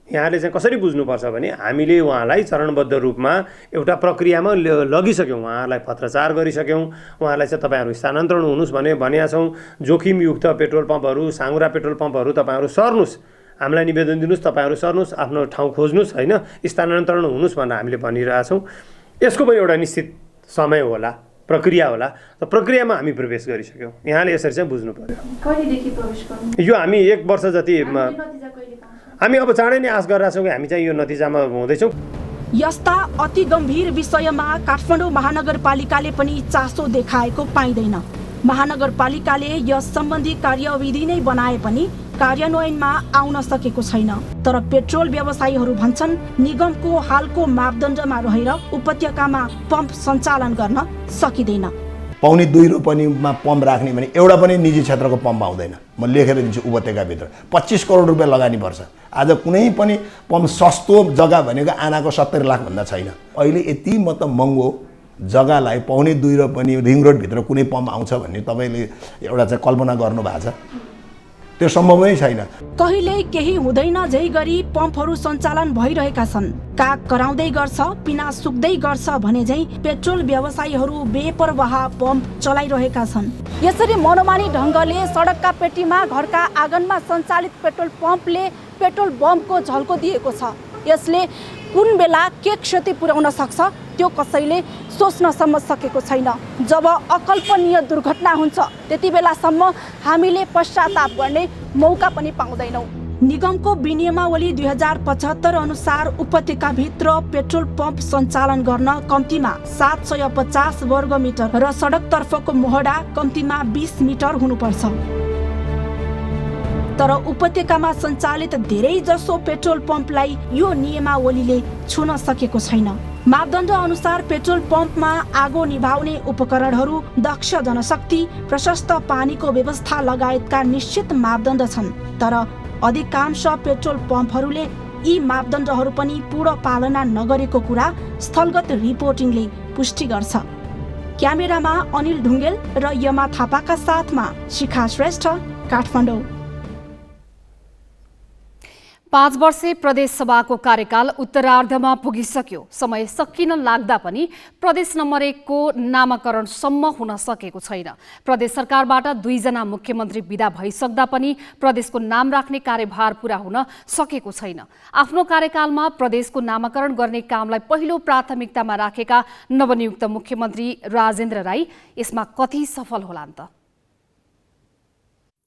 यहाँले चाहिँ कसरी बुझ्नुपर्छ भने हामीले उहाँलाई चरणबद्ध रूपमा एउटा प्रक्रियामा लगिसक्यौँ, उहाँहरूलाई पत्रचार गरिसक्यौँ। उहाँहरूलाई चाहिँ तपाईँहरू स्थानान्तरण हुनुहोस् भनेका छौँ। जोखिमयुक्त पेट्रोल पम्पहरू, साँघुरा पेट्रोल पम्पहरू तपाईँहरू सर्नुहोस्, हामीलाई निवेदन दिनुहोस्, तपाईँहरू सर्नुहोस्, आफ्नो ठाउँ खोज्नुहोस् होइन, स्थानान्तरण हुनुहोस् भनेर हामीले भनिरहेछौँ। यसको पनि एउटा निश्चित समय होला, प्रक्रिया होला। त प्रक्रियामा हामी प्रवेश गरिसक्यौँ। यहाँले यसरी चाहिँ बुझ्नु पर्यो। कहिलेदेखि प्रवेश गर्नु? यो हामी 1 वर्ष जति हामी अब चाँडै नै आश गरिरहेछौँ कि हामी चाहिँ यो नतिजामा हुँदैछौँ। यस्ता अति गम्भीर विषयमा काठमाडौँ महानगरपालिकाले पनि चासो देखाएको पाइँदैन। महानगरपालिकाले यस सम्बन्धी कार्यविधि नै बनाए पनि कार्यान्वयनमा आउन सकेको छैन। तर पेट्रोल व्यवसायीहरू भन्छन् निगमको हालको मापदण्डमा रहेर उपत्यकामा पम्प सञ्चालन गर्न सकिँदैन। 1.25 रोपनीमा पम्प राख्ने भने एउटा पनि निजी क्षेत्रको पम्प आउँदैन। म लेखेर दिन्छु, उपत्यकाभित्र 25 करोड रुपियाँ लगानी पर्छ। आज कुनै पनि पम्प सस्तो जग्गा भनेको आनाको 70 लाख भन्दा छैन। अहिले यति महँगो जग्गालाई 1.25 रोपनी रिङ रोडभित्र कुनै पम्प आउँछ भन्ने तपाईँले एउटा चाहिँ कल्पना गर्नु भएको छ? त्यो सम्भवै छैन। कहिल्यै केही हुँदैन झै गरी पम्पहरू सञ्चालन भइरहेका छन्। काग कराउँदै गर्छ, पिना सुक्दै गर्छ भने झै पेट्रोल व्यवसायीहरू बेपरवाह पम्प चलाइरहेका छन्। यसरी मनोमानी ढङ्गले सडकका पेटीमा, घरका आँगनमा सञ्चालित पेट्रोल पम्पले पेट्रोल बमको झल्को दिएको छ। यसले कुन बेला के क्षति पुर्याउन सक्छ त्यो कसैले सोच्नसम्म सकेको छैन। जब अकल्पनीय दुर्घटना हुन्छ त्यति बेलासम्म हामीले पश्चाताप गर्ने मौका पनि पाउँदैनौँ। निगमको विनियमावली 2075 अनुसार उपत्यकाभित्र पेट्रोल पम्प सञ्चालन गर्न कम्तीमा 750 वर्ग मिटर र सडकतर्फको मोहडा कम्तीमा 20 मिटर हुनुपर्छ। तर उपत्यकामा सञ्चालित धेरै जसो पेट्रोल पम्पलाई यो नियमावलीले छुन सकेको छैन। मापदण्ड अनुसार पेट्रोल पम्पमा आगो निभाउने उपकरणहरू, दक्ष जनशक्ति, प्रशस्त पानीको व्यवस्था लगायतका निश्चित मापदण्ड छन्। तर अधिकांश पेट्रोल पम्पहरूले यी मापदण्डहरू पनि पूर्ण पालना नगरेको कुरा स्थलगत रिपोर्टिङले पुष्टि गर्छ। क्यामेरामा अनिल ढुङ्गेल र यमा थापाका साथमा शिखा श्रेष्ठ, काठमाडौँ। 5 वर्षे प्रदेशसभाको कार्यकाल उत्तरार्धमा पुगिसक्यो। समय सकिन लाग्दा पनि प्रदेश नम्बर 1 को नामाकरणसम्म हुन सकेको छैन। प्रदेश सरकारबाट 2 जना मुख्यमन्त्री विदा भइसक्दा पनि प्रदेशको नाम राख्ने कार्यभार पूरा हुन सकेको छैन। आफ्नो कार्यकालमा प्रदेशको नामाकरण गर्ने कामलाई पहिलो प्राथमिकतामा राखेका नवनियुक्त मुख्यमन्त्री राजेन्द्र राई यसमा कति सफल होलान् त?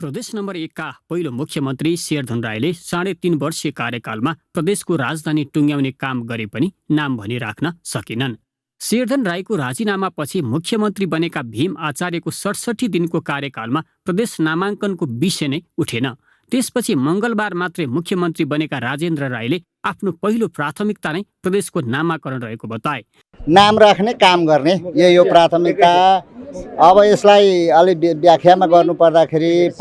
प्रदेश नम्बर 1 का पहिलो मुख्यमन्त्री शेरधन राईले 3.5 वर्षीय कार्यकालमा प्रदेशको राजधानी टुङ्ग्याउने काम गरे पनि नाम भनिराख्न सकेनन्। शेरधन राईको राजीनामापछि मुख्यमन्त्री बनेका भीम आचार्यको 67 दिनको कार्यकालमा प्रदेश नामाङ्कनको विषय नै उठेन। त्यसपछि मङ्गलबार मात्रै मुख्यमन्त्री बनेका राजेन्द्र राईले आफ्नो पहिलो प्राथमिकता नै प्रदेशको नामाकरण रहेको बताए। नाम राख्ने काम गर्ने यो प्राथमिकता। अब यसलाई अलि व्याख्यामा गर्नु पर्दाखेरि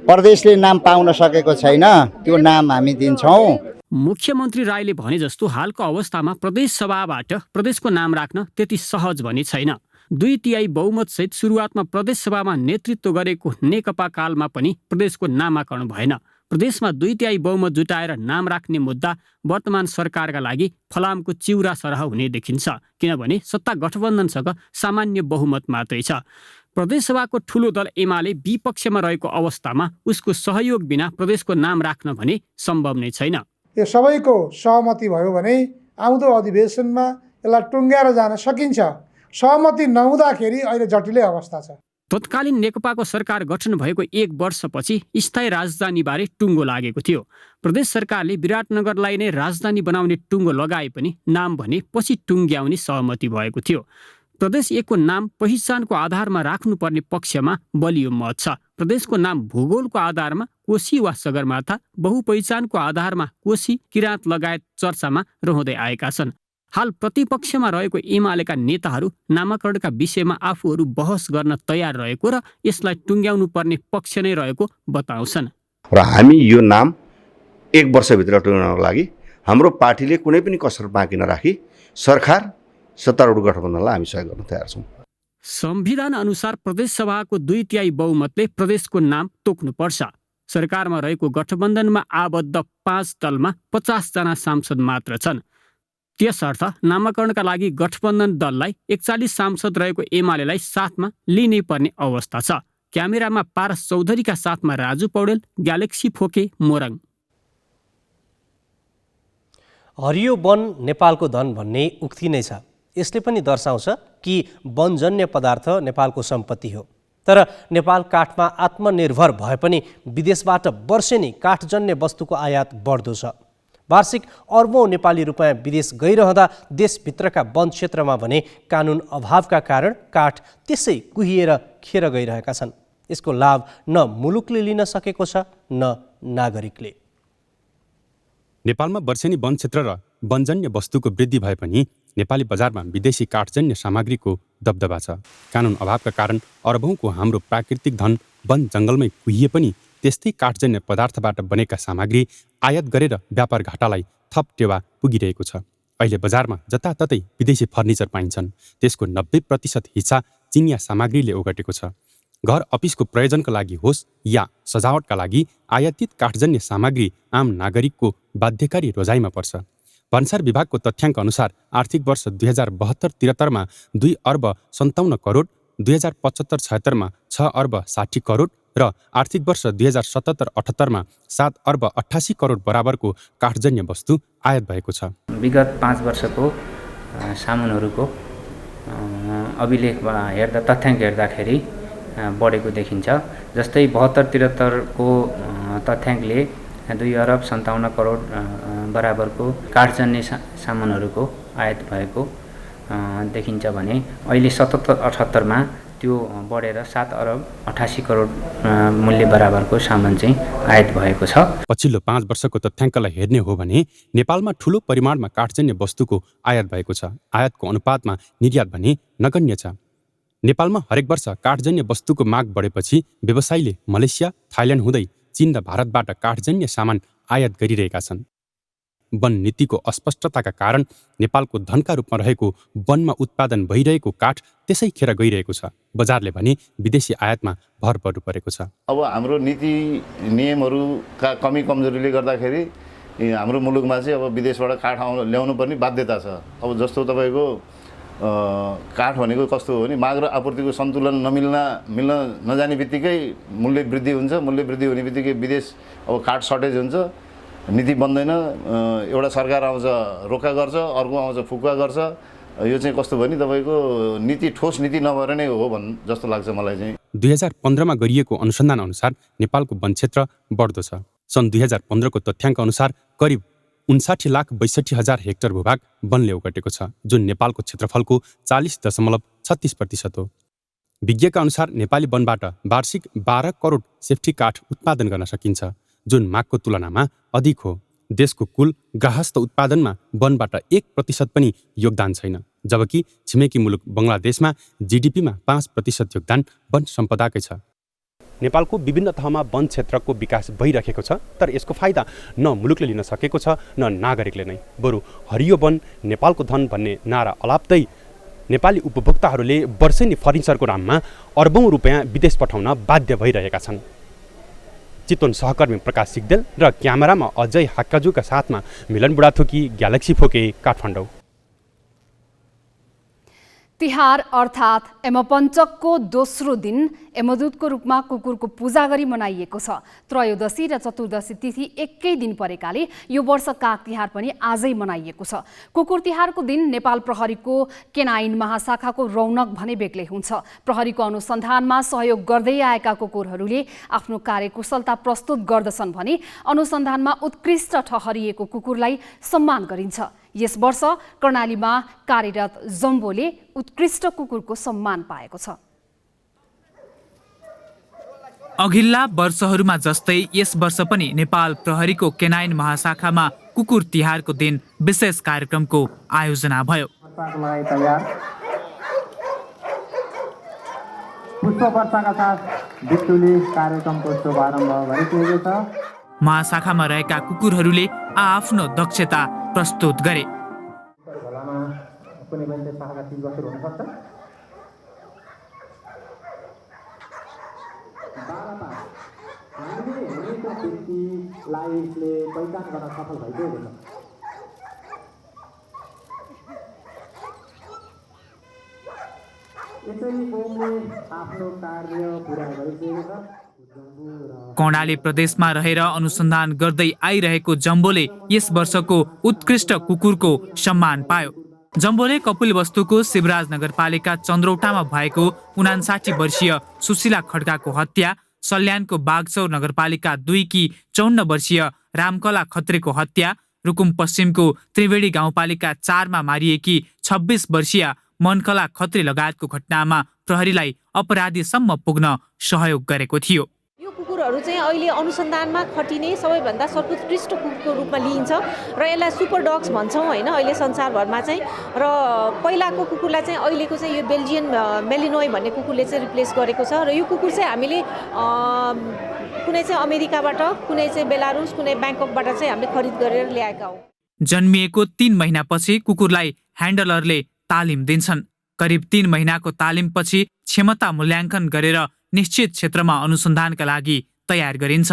प्रदेशले नाम पाउन सकेको छैन, त्यो नाम हामी दिन्छौँ। मुख्यमन्त्री राईले भने जस्तो हालको अवस्थामा प्रदेश सभाबाट प्रदेशको नाम राख्न त्यति सहज भने छैन। 2/3 बहुमत सहित सुरुवातमा प्रदेश सभामा नेतृत्व गरेको नेकपा कालमा पनि प्रदेशको नामाकरण भएन। प्रदेशमा 2/3 बहुमत जुटाएर नाम राख्ने मुद्दा वर्तमान सरकारका लागि फलामको चिउरा सरह हुने देखिन्छ, किनभने सत्ता गठबन्धनसँग सामान्य बहुमत मात्रै छ। प्रदेशसभाको ठूलो दल एमाले विपक्षमा रहेको अवस्थामा उसको सहयोग बिना प्रदेशको नाम राख्न भने सम्भव नै छैन। यो सबैको सहमति भयो भने आउँदो अधिवेशनमा यसलाई टुङ्ग्याएर जान सकिन्छ। सहमति नहुँदाखेरि अहिले जटिलै अवस्था छ। तत्कालीन नेकपाको सरकार गठन भएको 1 वर्षपछि स्थायी राजधानीबारे टुङ्गो लागेको थियो। प्रदेश सरकारले विराटनगरलाई नै राजधानी बनाउने टुङ्गो लगाए पनि नाम भने पछि टुङ्ग्याउने सहमति भएको थियो। प्रदेश 1 को नाम पहिचानको आधारमा राख्नुपर्ने पक्षमा बलियो मत छ। प्रदेशको नाम भूगोलको आधारमा कोशी वा सगरमाथा, बहुपहिचानको आधारमा कोशी, किराँत लगायत चर्चामा रहँदै आएका छन्। हाल प्रतिपक्षमा रहेको एमालेका नेताहरू नामाकरणका विषयमा आफूहरू बहस गर्न तयार रहेको र यसलाई टुङ्ग्याउनु पर्ने पक्ष नै रहेको बताउँछन्। र हामी यो नाम 1 वर्षभित्र टुङ्ग्याउनको लागि हाम्रो पार्टीले कुनै पनि कसर बाँकी नराखी सरकार सत्तारूढ गठबन्धनलाई हामी सहयोग गर्न तयार छौँ। संविधान अनुसार प्रदेशसभाको 2/3 बहुमतले प्रदेशको नाम तोक्नुपर्छ। सरकारमा रहेको गठबन्धनमा आबद्ध 5 दलमा 50 जना सांसद मात्र छन्। त्यसर्थ नामाकरणका लागि गठबन्धन दललाई 41 सांसद रहेको एमालेलाई साथमा लिनै पर्ने अवस्था छ। क्यामेरामा पारस चौधरीका साथमा राजु पौडेल, ग्यालेक्सी फोके, मोरङ। हरियो वन नेपालको धन भन्ने उक्ति नै छ। यसले पनि दर्शाउँछ कि वनजन्य पदार्थ नेपालको सम्पत्ति हो। तर नेपाल काठमा आत्मनिर्भर भए पनि विदेशबाट वर्षेनी काठजन्य वस्तुको आयात बढ्दो छ। वार्षिक अर्बौं नेपाली रुपैयाँ विदेश गइरहँदा देशभित्रका वन क्षेत्रमा भने कानुन अभावका कारण काठ त्यसै कुहिएर खेर गइरहेका छन्। यसको लाभ न मुलुकले लिन सकेको छ न नागरिकले। नेपालमा वर्षेनी वन क्षेत्र र वनजन्य वस्तुको वृद्धि भए पनि नेपाली बजारमा विदेशी काठजन्य सामग्रीको दबदबा छ। कानुन अभावका कारण अरबौंको हाम्रो प्राकृतिक धन वन जङ्गलमै कुहिए पनि त्यस्तै काठजन्य पदार्थबाट बनेका सामग्री आयात गरेर व्यापार घाटालाई थप टेवा पुगिरहेको छ। अहिले बजारमा जताततै विदेशी फर्निचर पाइन्छन्। त्यसको 90% हिस्सा चिनिया सामग्रीले ओगटेको छ। घर अफिसको प्रयोजनका लागि होस् या सजावटका लागि आयातित काठजन्य सामग्री आम नागरिकको बाध्यकारी रोजाइमा पर्छ। भन्सार विभागको तथ्याङ्क अनुसार आर्थिक वर्ष 2072-73 2 अर्ब 57 करोड, 2075-76 6 अर्ब 60 करोड र आर्थिक वर्ष 2077-78 7 अर्ब 88 करोड बराबरको काठजन्य वस्तु आयात भएको छ। विगत 5 वर्षको सामानहरूको अभिलेख हेर्दा तथ्याङ्क हेर्दाखेरि बढेको देखिन्छ। जस्तै 72-73 को तथ्याङ्कले 2 अर्ब 57 करोड बराबरको काठजन्य सामानहरूको आयात भएको देखिन्छ भने अहिले 77-78 त्यो बढेर 7 अर्ब 88 करोड मूल्य बराबरको सामान चाहिँ आयात भएको छ। पछिल्लो 5 वर्षको तथ्याङ्कलाई हेर्ने हो भने नेपालमा ठूलो परिमाणमा काठजन्य वस्तुको आयात भएको छ। आयातको अनुपातमा निर्यात भने नगण्य छ। नेपालमा हरेक वर्ष काठजन्य वस्तुको माग बढेपछि व्यवसायीले मलेसिया, थाइल्यान्ड हुँदै चीन र भारतबाट काठजन्य सामान आयात गरिरहेका छन्। वन नीतिको अस्पष्टताका कारण नेपालको धनका रूपमा रहेको वनमा उत्पादन भइरहेको काठ त्यसै खेर गइरहेको छ। बजारले भने विदेशी आयातमा भर पर्नु परेको छ। अब हाम्रो नीति नियमहरूका कमी कमजोरीले गर्दाखेरि हाम्रो मुलुकमा चाहिँ अब विदेशबाट काठ ल्याउनु पर्ने बाध्यता छ। अब जस्तो तपाईँको काठ भनेको कस्तो हो भने माग र आपूर्तिको सन्तुलन मिल्न नजाने बित्तिकै मूल्य वृद्धि हुन्छ। मूल्य वृद्धि हुने बित्तिकै विदेश अब काठ सर्टेज हुन्छ, नीति बन्दैन। एउटा सरकार आउँछ रोका गर्छ, अर्को आउँछ फुक्का गर्छ। यो चाहिँ कस्तो भने तपाईँको नीति ठोस नीति नभएर नै हो जस्तो लाग्छ मलाई चाहिँ। 2015 मा गरिएको अनुसन्धान अनुसार नेपालको वन क्षेत्र बढ्दो छ। सन् 2015 को तथ्याङ्क अनुसार करिब 59,62,000 हेक्टर भूभाग वनले ओगटेको छ, जुन नेपालको क्षेत्रफलको 40.36% हो। विज्ञका अनुसार नेपाली वनबाट वार्षिक 12 करोड सेफ्टी काठ उत्पादन गर्न सकिन्छ, जुन मागको तुलनामा अधिक हो। देशको कुल गार्हस्थ उत्पादनमा वनबाट 1% पनि योगदान छैन, जबकि छिमेकी मुलुक बङ्गलादेशमा जीडीपीमा 5% योगदान वन सम्पदाकै छ। नेपालको विभिन्न तहमा वन क्षेत्रको विकास भइरहेको छ, तर यसको फाइदा न मुलुकले लिन सकेको छ न नागरिकले नै। बरु हरियो वन नेपालको धन भन्ने नारा अलाप्दै नेपाली उपभोक्ताहरूले वर्षेनी फर्निचरको नाममा अर्बौं रुपैयाँ विदेश पठाउन बाध्य भइरहेका छन्। चितवन सहकर्मी प्रकाश सिग्देल र क्यामेरामा अजय हाक्काजुका साथमा मिलन बुढाथोकी, ग्यालेक्सी फोके, काठमाडौँ। तिहार अर्थात् यमपञ्चकको दोस्रो दिन यमदूतको रूपमा कुकुरको पूजा गरी मनाइएको छ। त्रयोदशी र चतुर्दशी तिथि एकै दिन परेकाले यो वर्ष काग तिहार पनि आजै मनाइएको छ। कुकुर तिहारको दिन नेपाल प्रहरीको केनाइन महाशाखाको रौनक भने बेग्लै हुन्छ। प्रहरीको अनुसन्धानमा सहयोग गर्दै आएका कुकुरहरूले आफ्नो कार्यकुशलता प्रस्तुत गर्दछन् भने अनुसन्धानमा उत्कृष्ट ठहरिएको कुकुरलाई सम्मान गरिन्छ। यस वर्ष कर्णालीमा कार्यरत जम्बोले उत्कृष्ट कुकुरको सम्मान पाएको छ। अघिल्ला वर्षहरूमा जस्तै यस वर्ष पनि नेपाल प्रहरीको केनाइन महाशाखामा कुकुर तिहारको दिन विशेष कार्यक्रमको आयोजना भयो। महाशाखामा रहेका कुकुरहरूले आफ्नो दक्षता प्रस्तुत गरे। कर्णाली प्रदेशमा रहेर अनुसन्धान गर्दै आइरहेको जम्बोले यस वर्षको उत्कृष्ट कुकुरको सम्मान पायो। जम्बोले कपिलवस्तुको शिवराज नगरपालिका चन्द्रौटामा भएको 59 वर्षीय सुशीला खड्काको हत्या, सल्यानको बागचौर नगरपालिका 2 की 54 वर्षीय रामकला खत्रीको हत्या, रुकुम पश्चिमको त्रिवेणी गाउँपालिका 4 मा मारिएकी 26 वर्षीय मनकला खत्री लगायतको घटनामा प्रहरीलाई अपराधीसम्म पुग्न सहयोग गरेको थियो। यो कुकुरहरू चाहिँ अहिले अनुसन्धानमा खटिने सबैभन्दा सर्वोत्कृष्ट कुकुरको रूपमा लिइन्छ र यसलाई सुपर डग्स भन्छौँ होइन अहिले संसारभरमा चाहिँ। र पहिलाको कुकुरलाई चाहिँ अहिलेको चाहिँ यो बेल्जियन मेलिनोई भन्ने कुकुरले चाहिँ रिप्लेस गरेको छ। र यो कुकुर चाहिँ हामीले कुनै चाहिँ अमेरिकाबाट, कुनै चाहिँ बेलारुस, कुनै ब्याङ्ककबाट चाहिँ हामीले खरिद गरेर ल्याएका हौँ। जन्मिएको 3 महिनापछि कुकुरलाई ह्यान्डलरले तालिम दिन्छन्। करिब 3 महिनाको तालिमपछि क्षमता मूल्याङ्कन गरेर निश्चित क्षेत्रमा अनुसन्धानका लागि तयार गरिन्छ।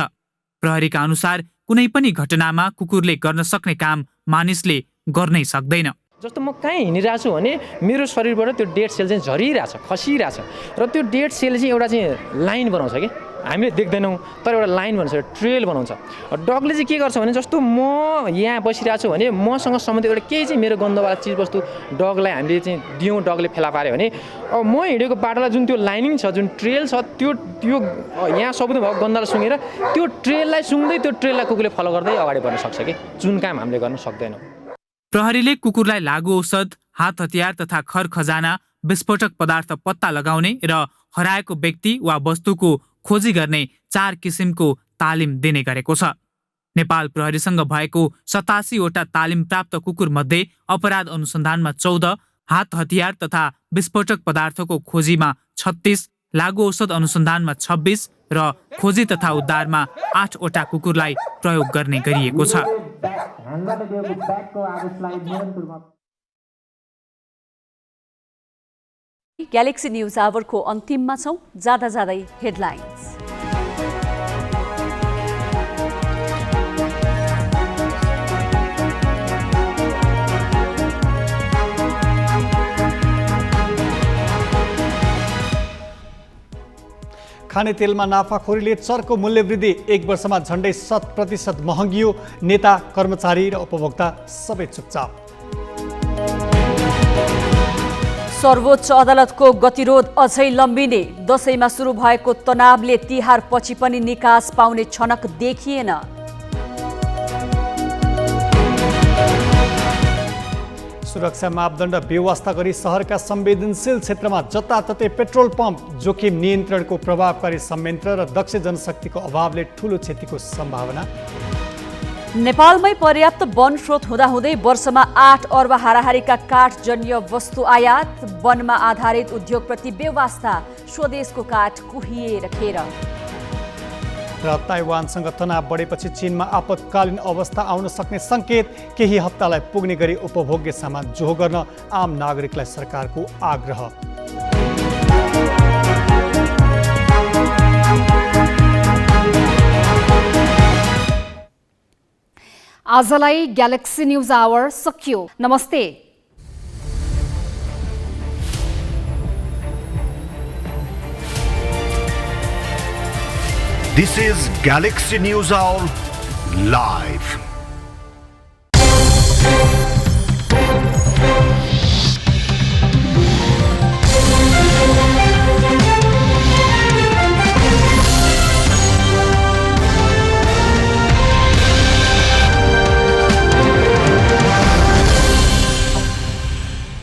प्रहरीका अनुसार कुनै पनि घटनामा कुकुरले गर्न सक्ने काम मानिसले गर्नै सक्दैन। जस्तो म कहीँ हिँडिरहेको छु भने मेरो शरीरबाट त्यो डेड सेल चाहिँ झरिरहेछ, खसिरहेछ र त्यो डेड सेल चाहिँ एउटा चाहिँ लाइन बनाउँछ कि हामीले देख्दैनौँ तर एउटा लाइन बनाउँछ, ट्रेल बनाउँछ। डगले चाहिँ के गर्छ भने जस्तो म यहाँ बसिरहेको छु भने मसँग सम्बन्धित एउटा केही चाहिँ मेरो गन्धवाला चिजवस्तु डगलाई हामीले चाहिँ दियौँ, डगले फेला पाऱ्यो भने अब म हिँडेको बाटोलाई जुन त्यो लाइनिङ छ, जुन ट्रेल छ, त्यो यहाँ सबैले भएको गन्धलाई सुँगेर त्यो ट्रेललाई सुँग्दै त्यो ट्रेललाई कुकुरले फलो गर्दै अगाडि बढ्न सक्छ कि जुन काम हामीले गर्न सक्दैनौँ। प्रहरीले कुकुरलाई लागु औषध, हात हतियार तथा खर खजाना, विस्फोटक पदार्थ पत्ता लगाउने र हराएको व्यक्ति वा वस्तुको खोजी गर्ने 4 किसिमको तालिम दिने गरेको छ। नेपाल प्रहरीसँग भएको 87 वटा तालिम प्राप्त कुकुर मध्ये अपराध अनुसन्धानमा 14, हात हतियार तथा विस्फोटक पदार्थको खोजीमा 36, लागु औषध अनुसन्धानमा 26 र खोजी तथा उद्धारमा 8 वटा कुकुरलाई प्रयोग गर्ने गरिएको छ। ग्यालेक्सी न्यूज आवरको अन्तिममा छौं। जाँदा जाँदै हेडलाइन्स। खानेतेलमा नाफाखोरीले चर्को मूल्यवृद्धि, 1 वर्षमा झन्डै 7% महँगियो। नेता, कर्मचारी र उपभोक्ता सबै चुपचाप। सर्वोच्च अदालतको गतिरोध अझै लम्बिने, दशैंमा सुरु भएको तनावले तिहार पछि पनि निकास पाउने छनक देखिएन। सुरक्षा मापदण्ड व्यवस्था गरी सहरका संवेदनशील क्षेत्रमा जताततै पेट्रोल पम्प, जोखिम नियन्त्रणको प्रभावकारी संयन्त्र र दक्ष जनशक्तिको अभावले ठूलो क्षतिको सम्भावना। नेपालमै पर्याप्त वन स्रोत हुँदाहुँदै वर्षमा 8 अर्ब हाराहारीका काठजन्य वस्तु आयात, वनमा आधारित उद्योगप्रति बेवास्ता, स्वदेशको काठ कुहिएर खेर। र ताइवानसँग तनाव बढेपछि चीनमा आपतकालीन अवस्था आउन सक्ने संकेत, केही हप्तालाई पुग्ने गरी उपभोग्य सामान जोहो गर्न आम नागरिकलाई सरकारको आग्रह। आजलाई ग्यालेक्सी न्यूज आवर सकियो। नमस्ते। This is Galaxy News Hour Live.